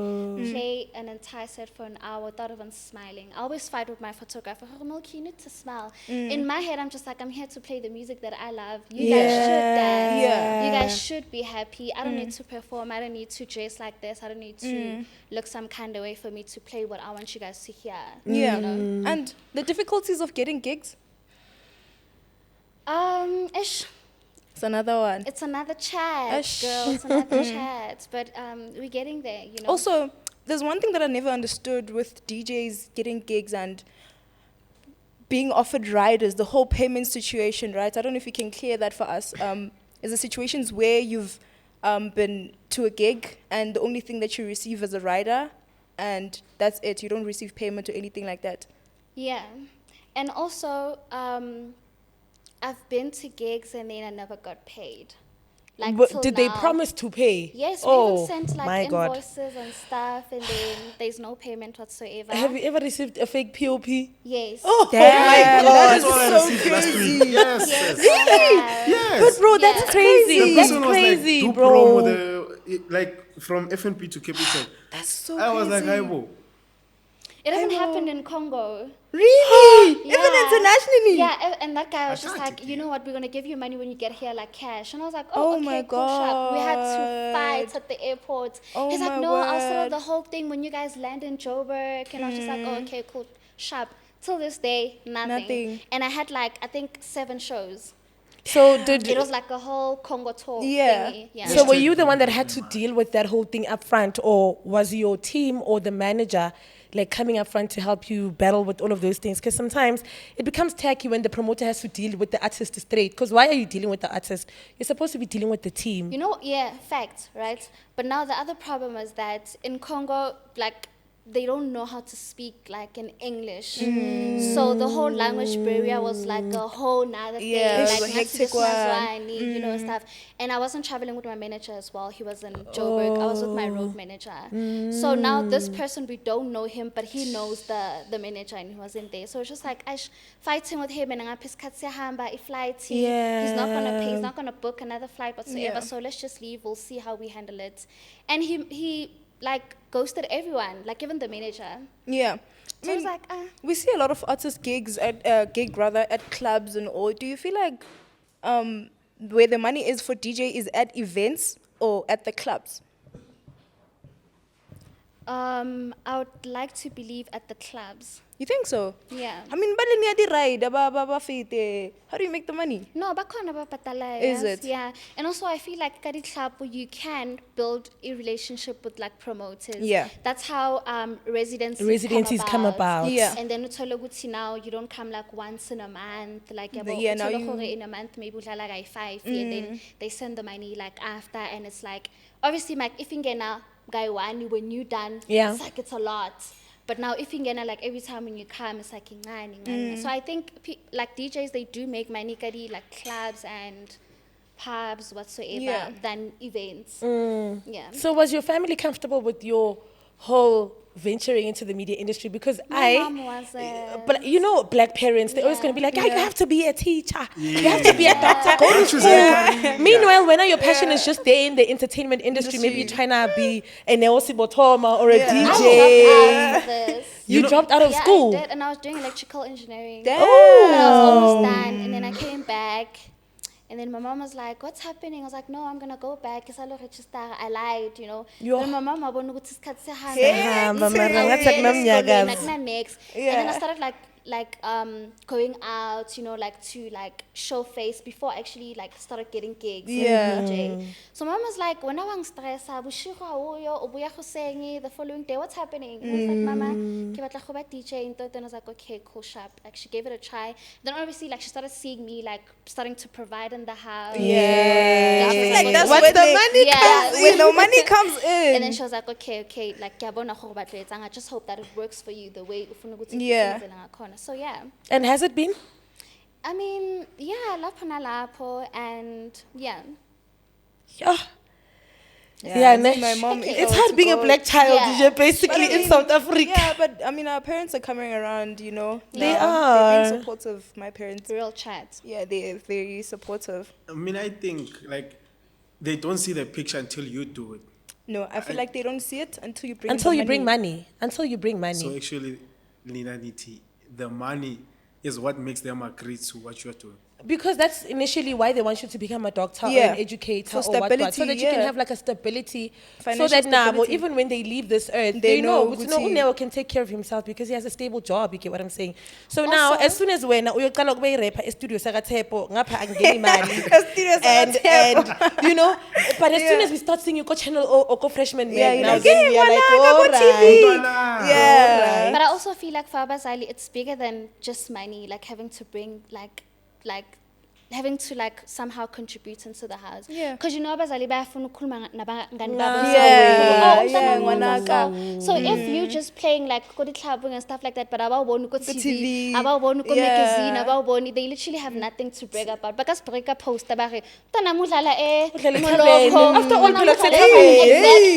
play an entire set for an hour without even smiling. I always fight with my photographer. Oh, Milky, you need to smile. In my head, I'm just like, I'm here to play the music that I love. You guys should dance. You guys should be happy. I don't need to perform. I don't need to dress like this. I don't need to look some kind of way for me to play what I want you guys to hear. You know? And the difficulties of getting gigs? It's another one. It's another chat, girl. It's another chat. But we're getting there, you know. Also, there's one thing that I never understood with DJs getting gigs and being offered riders, the whole payment situation, right? I don't know if you can clear that for us. Is the situations where you've been to a gig and the only thing that you receive is a rider, and that's it. You don't receive payment or anything like that. Yeah. And also, I've been to gigs and then I never got paid. Like, did they promise to pay? Yes, we even sent like invoices and stuff, and then there's no payment whatsoever. Have you ever received a fake POP? Yes. Oh my God, that's so crazy. Yes. Really? Yes. But bro, that's crazy. That's crazy, like, bro. Like from FNP to Cape Town. That's so I was crazy. like, "Hi, it even happened in Congo. Really? Even internationally? Yeah, and that guy was just like, you know what, we're going to give you money when you get here, like cash. And I was like, oh okay, my cool, God. sharp. We had to fight at the airport. He's like, no, I'll settle the whole thing when you guys land in Joburg. And I was just like, oh, okay, cool, sharp. Till this day, nothing. And I had like, I think 7 shows. So it was like a whole Congo tour thingy. Yeah. So were you the one that had to deal with that whole thing up front, or was your team or the manager like coming up front to help you battle with all of those things? Because sometimes it becomes tacky when the promoter has to deal with the artist straight. Because why are you dealing with the artist? You're supposed to be dealing with the team. You know, fact, right? But now the other problem is that in Congo, like, they don't know how to speak like in English. So the whole language barrier was like a whole nother thing. Like hectic one. You know, stuff. And I wasn't traveling with my manager as well. He was in Joburg. I was with my road manager. So now this person, we don't know him, but he knows the manager, and he wasn't there. So it's just like, I fighting with him, and he's not gonna pay, he's not gonna book another flight whatsoever. So let's just leave, we'll see how we handle it. And he like ghosted everyone, like even the manager. Yeah. So I was like, we see a lot of artist gigs at clubs and all. Do you feel like where the money is for DJ is at events or at the clubs? I would like to believe at the clubs. You think so? Yeah. I mean, how do you make the money? No, Is it? Yeah. And also, I feel like at the club, you can build a relationship with like promoters. Yeah. That's how residencies come about. Yeah. And then now you don't come like once in a month. Like now in a month maybe like 5, and then they send the money like after, and it's like obviously like if you get now guy one when you done, it's like it's a lot. But now if you get like every time when you come, it's like ngani. So I think like DJs, they do make money kadi like clubs and pubs whatsoever than events. Yeah. So was your family comfortable with your whole venturing into the media industry? Because My mom wasn't. but you know, black parents, they're always going to be like, you have to be a teacher, you have to be a doctor, go to school. Meanwhile, when your passion is just there in the entertainment industry, maybe you're trying to be a Neosi Botoma or a DJ. You dropped out of school? I did, and I was doing electrical engineering. Damn. And I was almost done, and then I came back. And then my mom was like, what's happening? I was like, no, I'm going to go back. I lied, you know. Then my mom, next. And then I started going out, you know, like to like show face before I actually like started getting gigs. DJ. So mom was like, when I was stressed, the following day, what's happening? I was like, Mama, DJ. And I was like, okay, cool, sharp. Like she gave it a try. Then obviously like she started seeing me like starting to provide in the house. Like that's where the money comes in. When the money comes in. And then she was like, okay, like I just hope that it works for you the way so yeah. And has it been? I mean, yeah, lapo and yeah. My mom. It's hard being a black child, DJ, basically in South Africa. Yeah, but I mean, our parents are coming around, you know. They are. They're being supportive. My parents. Real chat. Yeah, they're very supportive. I mean, I think like they don't see the picture until you do it. No, I feel like they don't see it until you bring money. Until you bring money. So actually, Linanity, the money is what makes them agree to what you're doing. Because that's initially why they want you to become a doctor or an educator or what, so that you can have like a stability, financial so that now, stability. Even when they leave this earth, they know Uneo can take care of himself because he has a stable job. You get what I'm saying? So also, now, as soon as when studio and you know, but as soon as we start seeing you go channel or go Freshmen, But I also feel like for Abazali, it's bigger than just money, like having to bring like having to like somehow contribute into the house. Because you know Abazali bayafuna ukukhuluma nabangani babo. So if you just playing like club and stuff like that, but abawubona ku TV, abawubona ku magazine, abawubona, they literally have nothing to brag about. Because break a post abare tana mudlala after all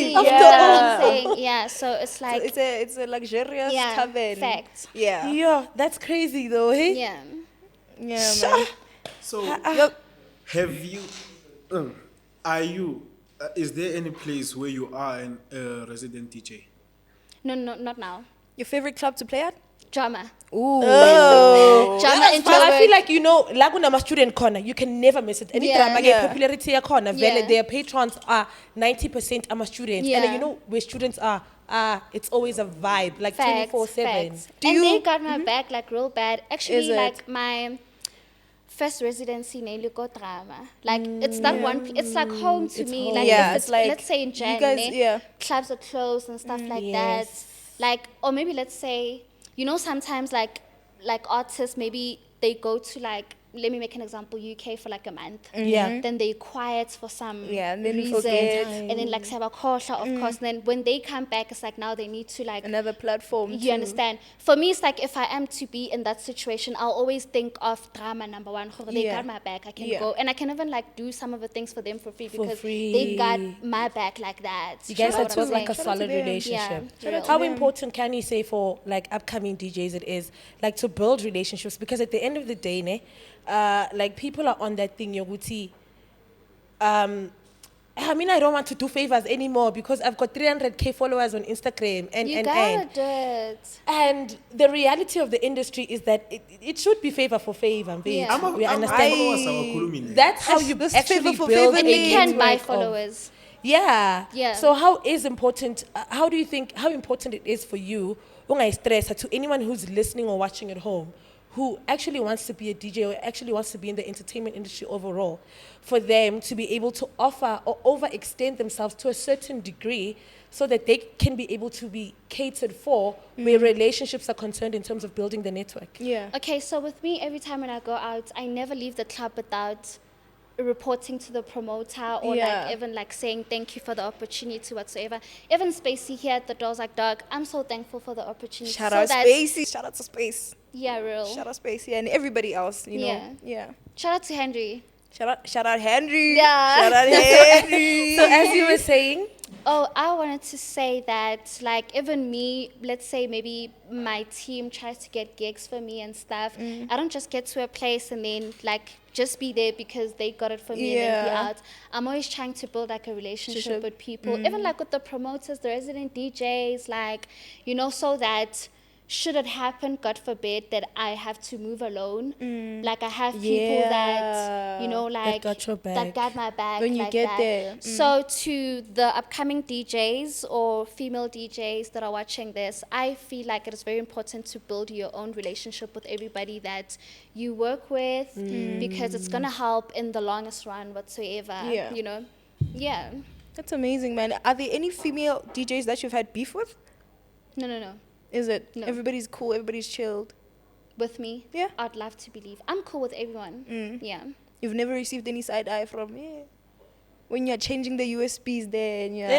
exactly. So it's like it's a luxurious tavern. Fact. Yeah, that's crazy though, hey? Yeah, man. So, have you, is there any place where you are a resident DJ? No, not now. Your favorite club to play at? Drama. Ooh. Drama and but I feel like, you know, Laguna student corner, you can never miss it. Any drama get popularity corner, their patrons are 90% ama students. And you know where students are, it's always a vibe, like 24/7. They got my back like real bad. Actually, like my first residency in Eluko Drama. Like it's that one. It's like home to me. Like if it's like, let's say in January, clubs are closed and stuff like that. Like, or maybe let's say, you know, sometimes like artists, maybe they go to like, let me make an example, UK for like a month. Then they quiet for some reason. And then like Sabakosha, of course. And then when they come back, it's like now they need to like another platform. You understand? For me, it's like if I am to be in that situation, I'll always think of Drama number one. They got my back. I can go. And I can even like do some of the things for them for free because they got my back like that. You guys have built like a solid relationship. How important can you say for like upcoming DJs it is like to build relationships? Because at the end of the day, like people are on that thing, Yoguti. I mean, I don't want to do favors anymore because I've got 300k followers on Instagram and the reality of the industry is that it should be favor for favor. We understand. That's how you actually build. And you can buy followers. So how important it is for you, to anyone who's listening or watching at home, who actually wants to be a DJ or actually wants to be in the entertainment industry overall, for them to be able to offer or overextend themselves to a certain degree so that they can be able to be catered for where relationships are concerned in terms of building the network. Okay, so with me, every time when I go out, I never leave the club without reporting to the promoter or like even like saying thank you for the opportunity whatsoever. Even Spacey here at the doors like, dog, I'm so thankful for the opportunity. Shout out Spacey. Shout out to Space. Yeah, real. Shout out Spacey and everybody else, you know. Yeah. Shout out to Henry. Shout out Henry. Yeah. Shout out Henry. So as you were saying, I wanted to say that, like, even me, let's say maybe my team tries to get gigs for me and stuff. I don't just get to a place and then, like, just be there because they got it for me and then be out. I'm always trying to build, like, a relationship with people. Even, like, with the promoters, the resident DJs, like, you know, so that should it happen, God forbid, that I have to move alone, like I have people that, you know, like that got my back when you like get that. there. So to the upcoming DJs or female DJs that are watching this, I feel like it is very important to build your own relationship with everybody that you work with, because it's gonna help in the longest run whatsoever. You know, That's amazing, man. Are there any female DJs that you've had beef with? No. Is it? No. Everybody's cool, everybody's chilled. With me? Yeah. I'd love to believe. I'm cool with everyone. Yeah. You've never received any side eye from me? When you're changing the USBs there and you're...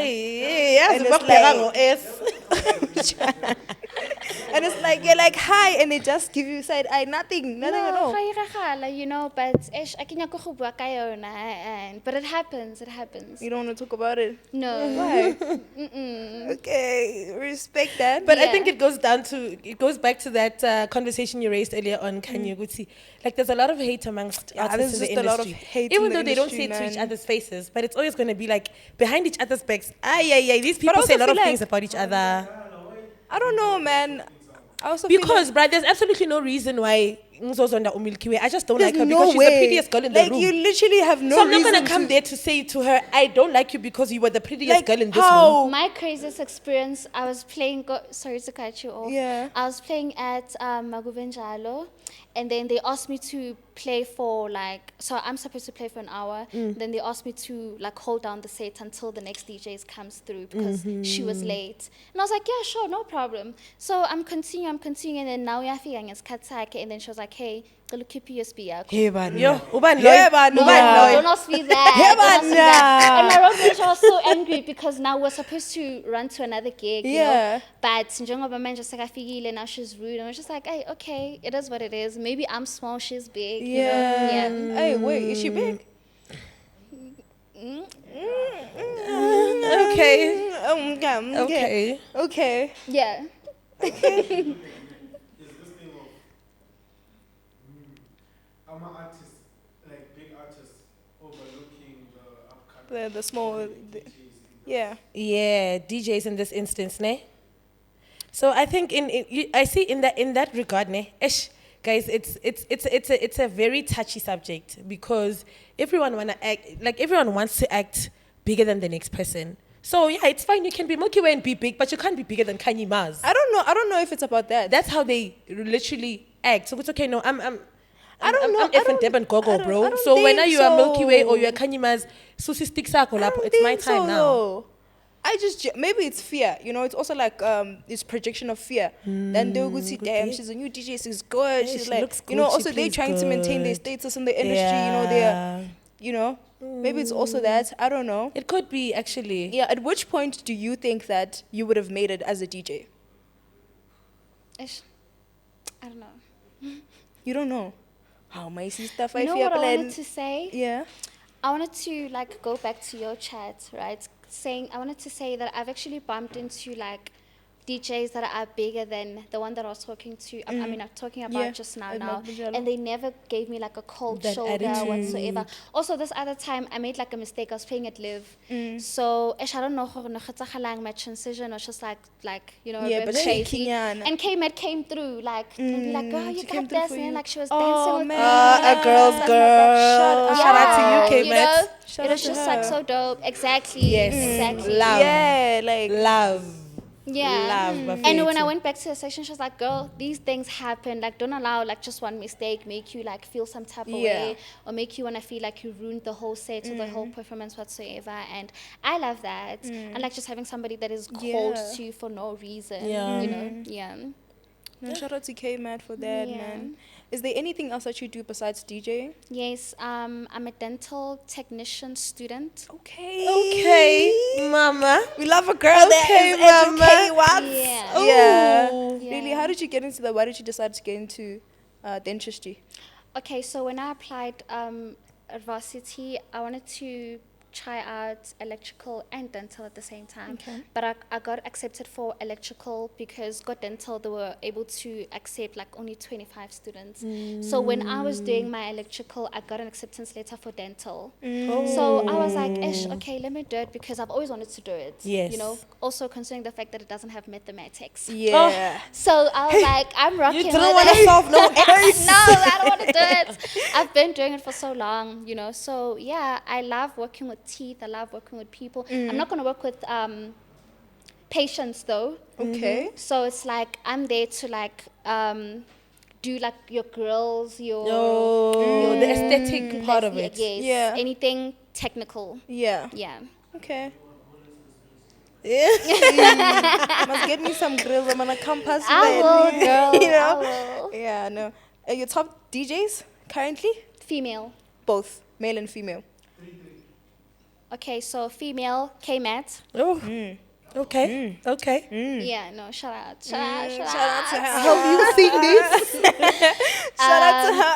And it's like, you're like, hi, and they just give you side eye, nothing at all. You know, but but it happens. You don't want to talk about it? No. Why? Okay, respect that. But I think it goes back to that conversation you raised earlier on, Kanye Guti. Like, there's a lot of hate amongst artists in the industry. A lot of hate even though they don't say it to each other's faces, but it's always going to be like behind each other's backs. These people say a lot of things about each other. I don't know, man. Because, bruh, there's absolutely no reason why Ngzozonda or Milkyways. I just don't like her because she's the prettiest girl in the room. Like, you literally have no reason. So I'm not going to come there to say to her, I don't like you because you were the prettiest girl in this room. My craziest experience, I was playing, sorry to cut you off. Yeah. I was playing at Maguvenjalo, and then they asked me to play for so I'm supposed to play for an hour. Then they asked me to hold down the set until the next DJs comes through because she was late. And I was like, yeah, sure, no problem. So I'm continuing, and then now and then she was like, hey, look keep USB. Don't ask me that. And my road manager was so angry because now we're supposed to run to another gig. You know? But now she's rude. And I was just like, hey, okay, it is what it is. Maybe I'm small, she's big. You know? Hey, wait, is she big? Okay. Yeah. I'm an artist, like big artists, overlooking the upcoming. The small. Yeah, DJs in this instance, ne? So I think I see in that regard, ne? Guys, it's a very touchy subject because everyone wants to act bigger than the next person. So yeah, it's fine. You can be Milky Way and be big, but you can't be bigger than Kanye Mars. I don't know if it's about that. That's how they literally act. So it's okay. No, I'm effing Deb and Gogo, bro. So when you are Milky Way or you are Kanye Mars, Susi sticks it's my time now. No. Maybe it's fear, you know. It's also like it's projection of fear. Then they'll go see, damn, she's a new DJ, she's good. She's like, you know. Also, they're trying to maintain their status in the industry. You know, they're, you know. Maybe it's also that. I don't know. It could be actually. Yeah. At which point do you think that you would have made it as a DJ? I don't know. You don't know. How my sister? You know what I wanted to say? Yeah. I wanted to go back to your chat, right? I wanted to say that I've actually bumped into DJs that are bigger than the one that I was talking to. I mean, I'm talking about just now, and they never gave me a cold shoulder whatsoever. Also, this other time I made a mistake. I was playing at Live, so I don't know how my transition was just you know, a bit shaky. And K-Med came through and be like, girl, you got this, and she was dancing with me. A girl's girl. Shout out to you, K-Med. It was just so dope. Exactly. Yes. Exactly. Love. Yeah, love. Yeah. And when I went back to the session, she was like, girl, these things happen. Don't allow just one mistake make you feel some type of way or make you want to feel like you ruined the whole set or the whole performance whatsoever. And I love that. I like just having somebody that is cold to you for no reason. You know? Yeah. No, shout out to K-Mad for that, man. Is there anything else that you do besides DJing? Yes, I'm a dental technician student. Okay, mama. We love a girl that is educated. Yeah. Really, how did you get into that? Why did you decide to get into dentistry? Okay, so when I applied at varsity, I wanted to try out electrical and dental at the same time. Okay. But I got accepted for electrical because got dental, they were able to accept like only 25 students. So when I was doing my electrical, I got an acceptance letter for dental. So I was like, okay, let me do it because I've always wanted to do it. Yes. You know, also considering the fact that it doesn't have mathematics. Yeah. So I was like, I'm rocking You with don't want to solve no X. No, I don't want to do it. I've been doing it for so long, you know. So yeah, I love working with teeth. I love working with people. I'm not going to work with patients though. Okay. So it's like I'm there to like do like your grills, your the aesthetic part of it. Yes. Yeah. Anything technical. Yeah. Yeah. Okay. Yeah. Must get me some grills. I'm on a campus. I will, girl. You know? I will. Yeah, no. Your top DJs currently? Female. Both, male and female. Okay, so female, K-Mat. Oh. Okay. Okay. Yeah, no, shout out to her. Have you seen this? Shout out to her.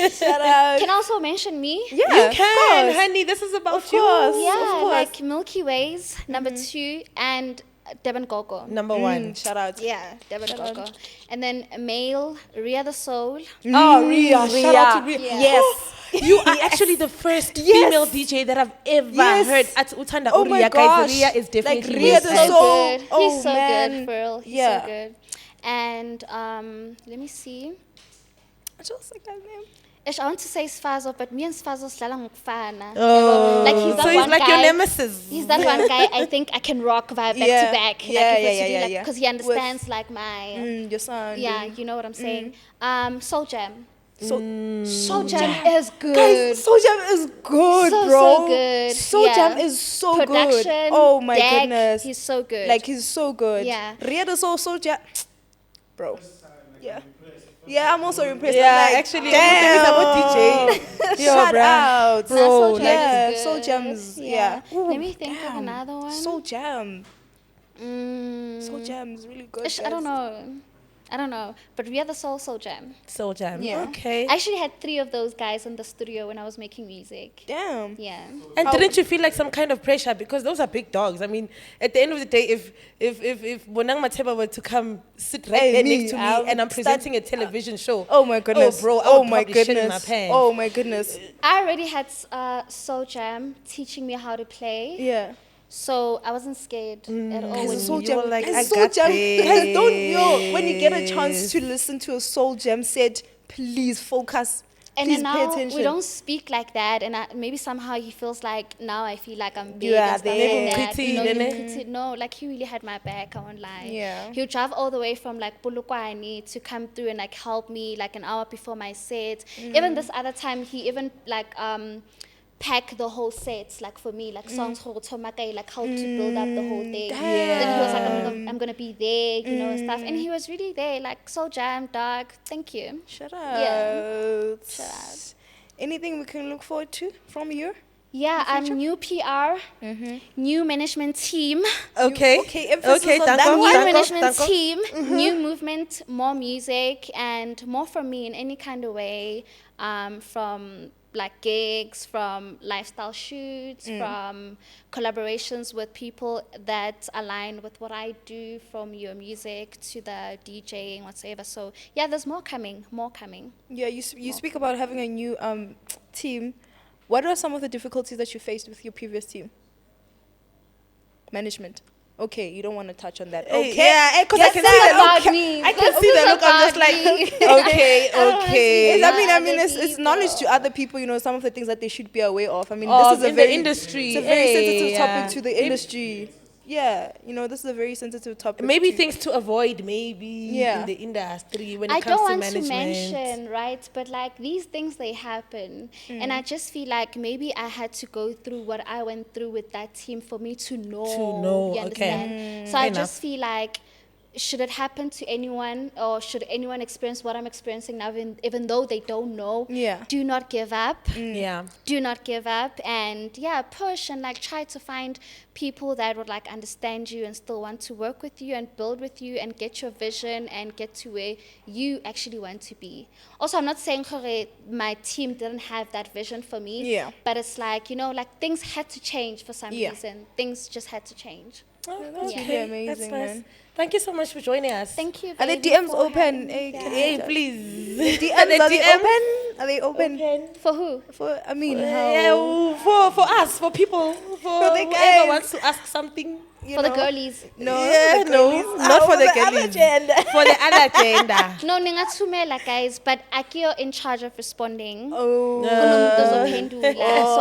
Shout out. Can also mention me. Yeah, You can, honey. This is about you. Yeah, like Milkyways, number 2, and Devon Gogo. Number 1. Shout out. Yeah, Devon Gogo. And then male, Ria the Soul. Oh, Ria. Shout out to Ria. Yeah. Yes. You are actually the first female DJ that I've ever heard at Utanda. Oh my gosh. Ria is definitely Like, Ria the best. Soul. Good. Oh, He's so man. good, for real. He's Yeah. so good. And let me see. I just like that name. I want to say Sfazo, but me and Sfazo slala ngokufana. Oh. Like he's that So one he's like guy, your nemesis. He's that one guy I think I can rock vibe back to back. Yeah. Because he understands like my Your sound. yeah, you know what I'm saying. Soul Jam. So, Soul Jam is good. guys, Soul Jam is good, So, bro. so good. Soul Yeah. Jam is so Production, good. Oh my Dag, goodness. he's so good. Like, he's so good. Yeah. Ria the Soul Jam. Bro. Yeah. Yeah, I'm also impressed. Yeah, I'm like, actually, damn. about DJ. Shout out. Nah, Soul Jam Yeah, is good. Soul Jam's, yeah. Let me think of another one. Soul Jam. Mm, Soul Jam is really good. I don't know. But we are the Soul Jam. Soul Jam. Yeah. Okay. I actually had 3 of those guys in the studio when I was making music. Damn. Yeah. And didn't you feel like some kind of pressure because those are big dogs? I mean, at the end of the day, if Bonang Mateba were to come sit right there next to me and I'm presenting a television show, Oh my goodness. oh bro, I Oh would my probably shit in my goodness. pants. Oh my goodness. I already had Soul Jam teaching me how to play. Yeah. So I wasn't scared at all. Guys, when Soul you Jam, were like, guys, I Soul got Jam. Guys, don't when you get a this. chance to listen to a Soul Jam set, please focus. And Please then pay now attention. we don't speak like that, and maybe somehow he feels like now I feel like I'm big You are and stuff there. like that. Pretty, You know, nene. pretty. No, like he really had my back. I won't lie. Yeah. He'll drive all the way from like Polokwane to come through and like help me like an hour before my set. Even this other time, he even like pack the whole set like for me, like songs like how to build up the whole thing. Then he was like, I'm gonna be there, you know, and stuff. And he was really there, like Soul Jam, dog. Thank you. Shout out. Yeah. Shout out. Anything we can look forward to from you? Yeah, I'm new PR, new management team, Okay. Okay, emphasis Okay, on thank that you. new one. management team, new movement, more music, and more from me in any kind of way, from like gigs, from lifestyle shoots, from collaborations with people that align with what I do, from your music to the DJing, whatsoever. So yeah, there's more coming. Yeah, you speak about having a new team. What are some of the difficulties that you faced with your previous team? Management. Okay, you don't want to touch on that. Okay. Yeah, because Yes, I can that's see the about look. me. I can see the look. I'm just like, okay, okay. I mean, Other it's people. knowledge to other people, you know, some of the things that they should be aware of. I mean, Of this is a in very the industry. It's a very Hey, sensitive yeah. topic to the industry. Yeah, you know, this is a very sensitive topic. Maybe to- things to avoid, maybe Yeah. in the industry when it I comes don't to want management. to mention, right? But like these things, they happen, and I just feel like maybe I had to go through what I went through with that team for me to know. To know, you okay. understand? So I Fair enough. just feel like should it happen to anyone, or should anyone experience what I'm experiencing now, even though they don't know, do not give up. Do not give up, and push and like try to find people that would like understand you and still want to work with you and build with you and get your vision and get to where you actually want to be. Also, I'm not saying my team didn't have that vision for me, but it's like, like things had to change for some reason. Things just had to change. Oh, that's really amazing, that's nice. man. Thank you so much for joining us. Thank you. Are the DMs open? Hey, please. The DMs, are they open? Are they open? For who? For for us, for people, for the whoever guys. wants to ask something. For the girlies. No, not for the girlies. For the other gender. No, ningathumela guys, but Akio in charge of responding. Oh. So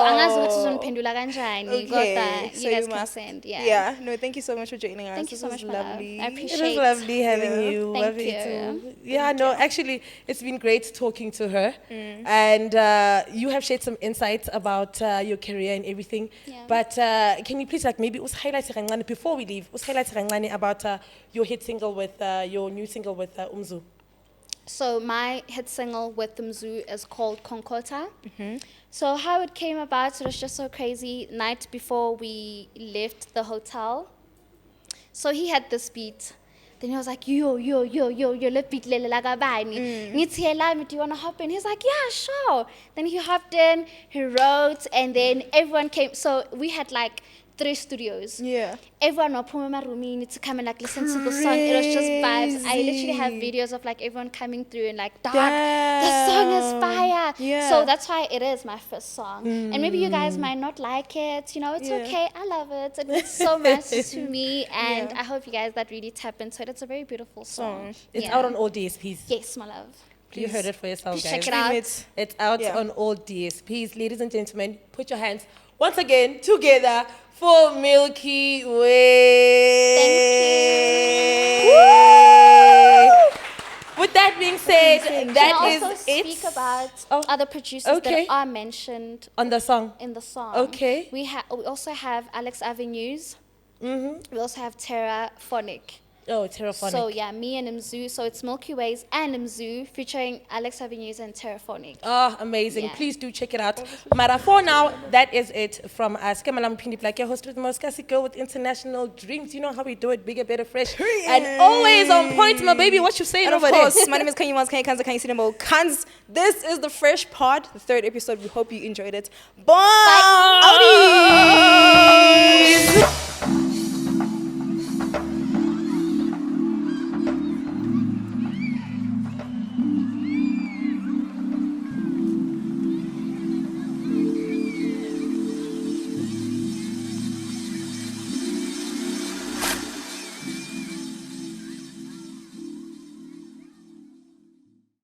angazi ukuthi uzoniphendula kanjani, kodwa so you guys you can must send. Yeah. No, thank you so much for joining us. Thank you so much, lovely. I appreciate it. It was lovely having you. Thank Love you. too. Yeah, no, actually, it's been great talking to her. And you have shared some insights about your career and everything. Yeah. But can you please maybe highlight before we leave, highlight about your hit single with your new single with Umzu? So my hit single with Umzu is called Konkota. So how it came about, it was just so crazy. Night before we left the hotel, so he had this beat. Then he was like, yo, let beat lagabani. Do you want to hop in? He's like, yeah, sure. Then he hopped in, he wrote, and then everyone came. So we had like 3 studios. Everyone Maphuma room to come and like listen to the song. It was just vibes. I literally have videos of like everyone coming through and like, dog, the song is fire. So that's why it is my first song. And maybe you guys might not like it. It's okay. I love it. It means so much to me, and I hope you guys that really tap into it. It's a very beautiful song. It's out on all DSPs. Yes, my love. You heard it for yourself, guys. Check it out. It's out on all DSPs. Ladies and gentlemen, put your hands once again together for Milky Way. Thank you. With that being said, that is also it. Speak about other producers that are mentioned on the song. In the song. Okay. We also have Alex Avenues. We also have Terraphonic. Oh, Terraphonic. So yeah, me and Mzu. So it's Milkyways and Mzu featuring Alex Avenues and Terraphonic. Oh, amazing. Please do check it out. Mara, for now, that is it from us. Kemalam Pindi Black, your host with the most classy girl with international dreams. You know how we do it, bigger, better, fresh. And always on point, my baby. What you saying over there? Of course, my name is Kanyumas, Kans. This is the Fresh Pod, the 3rd episode. We hope you enjoyed it. Bye. Bye. Outies.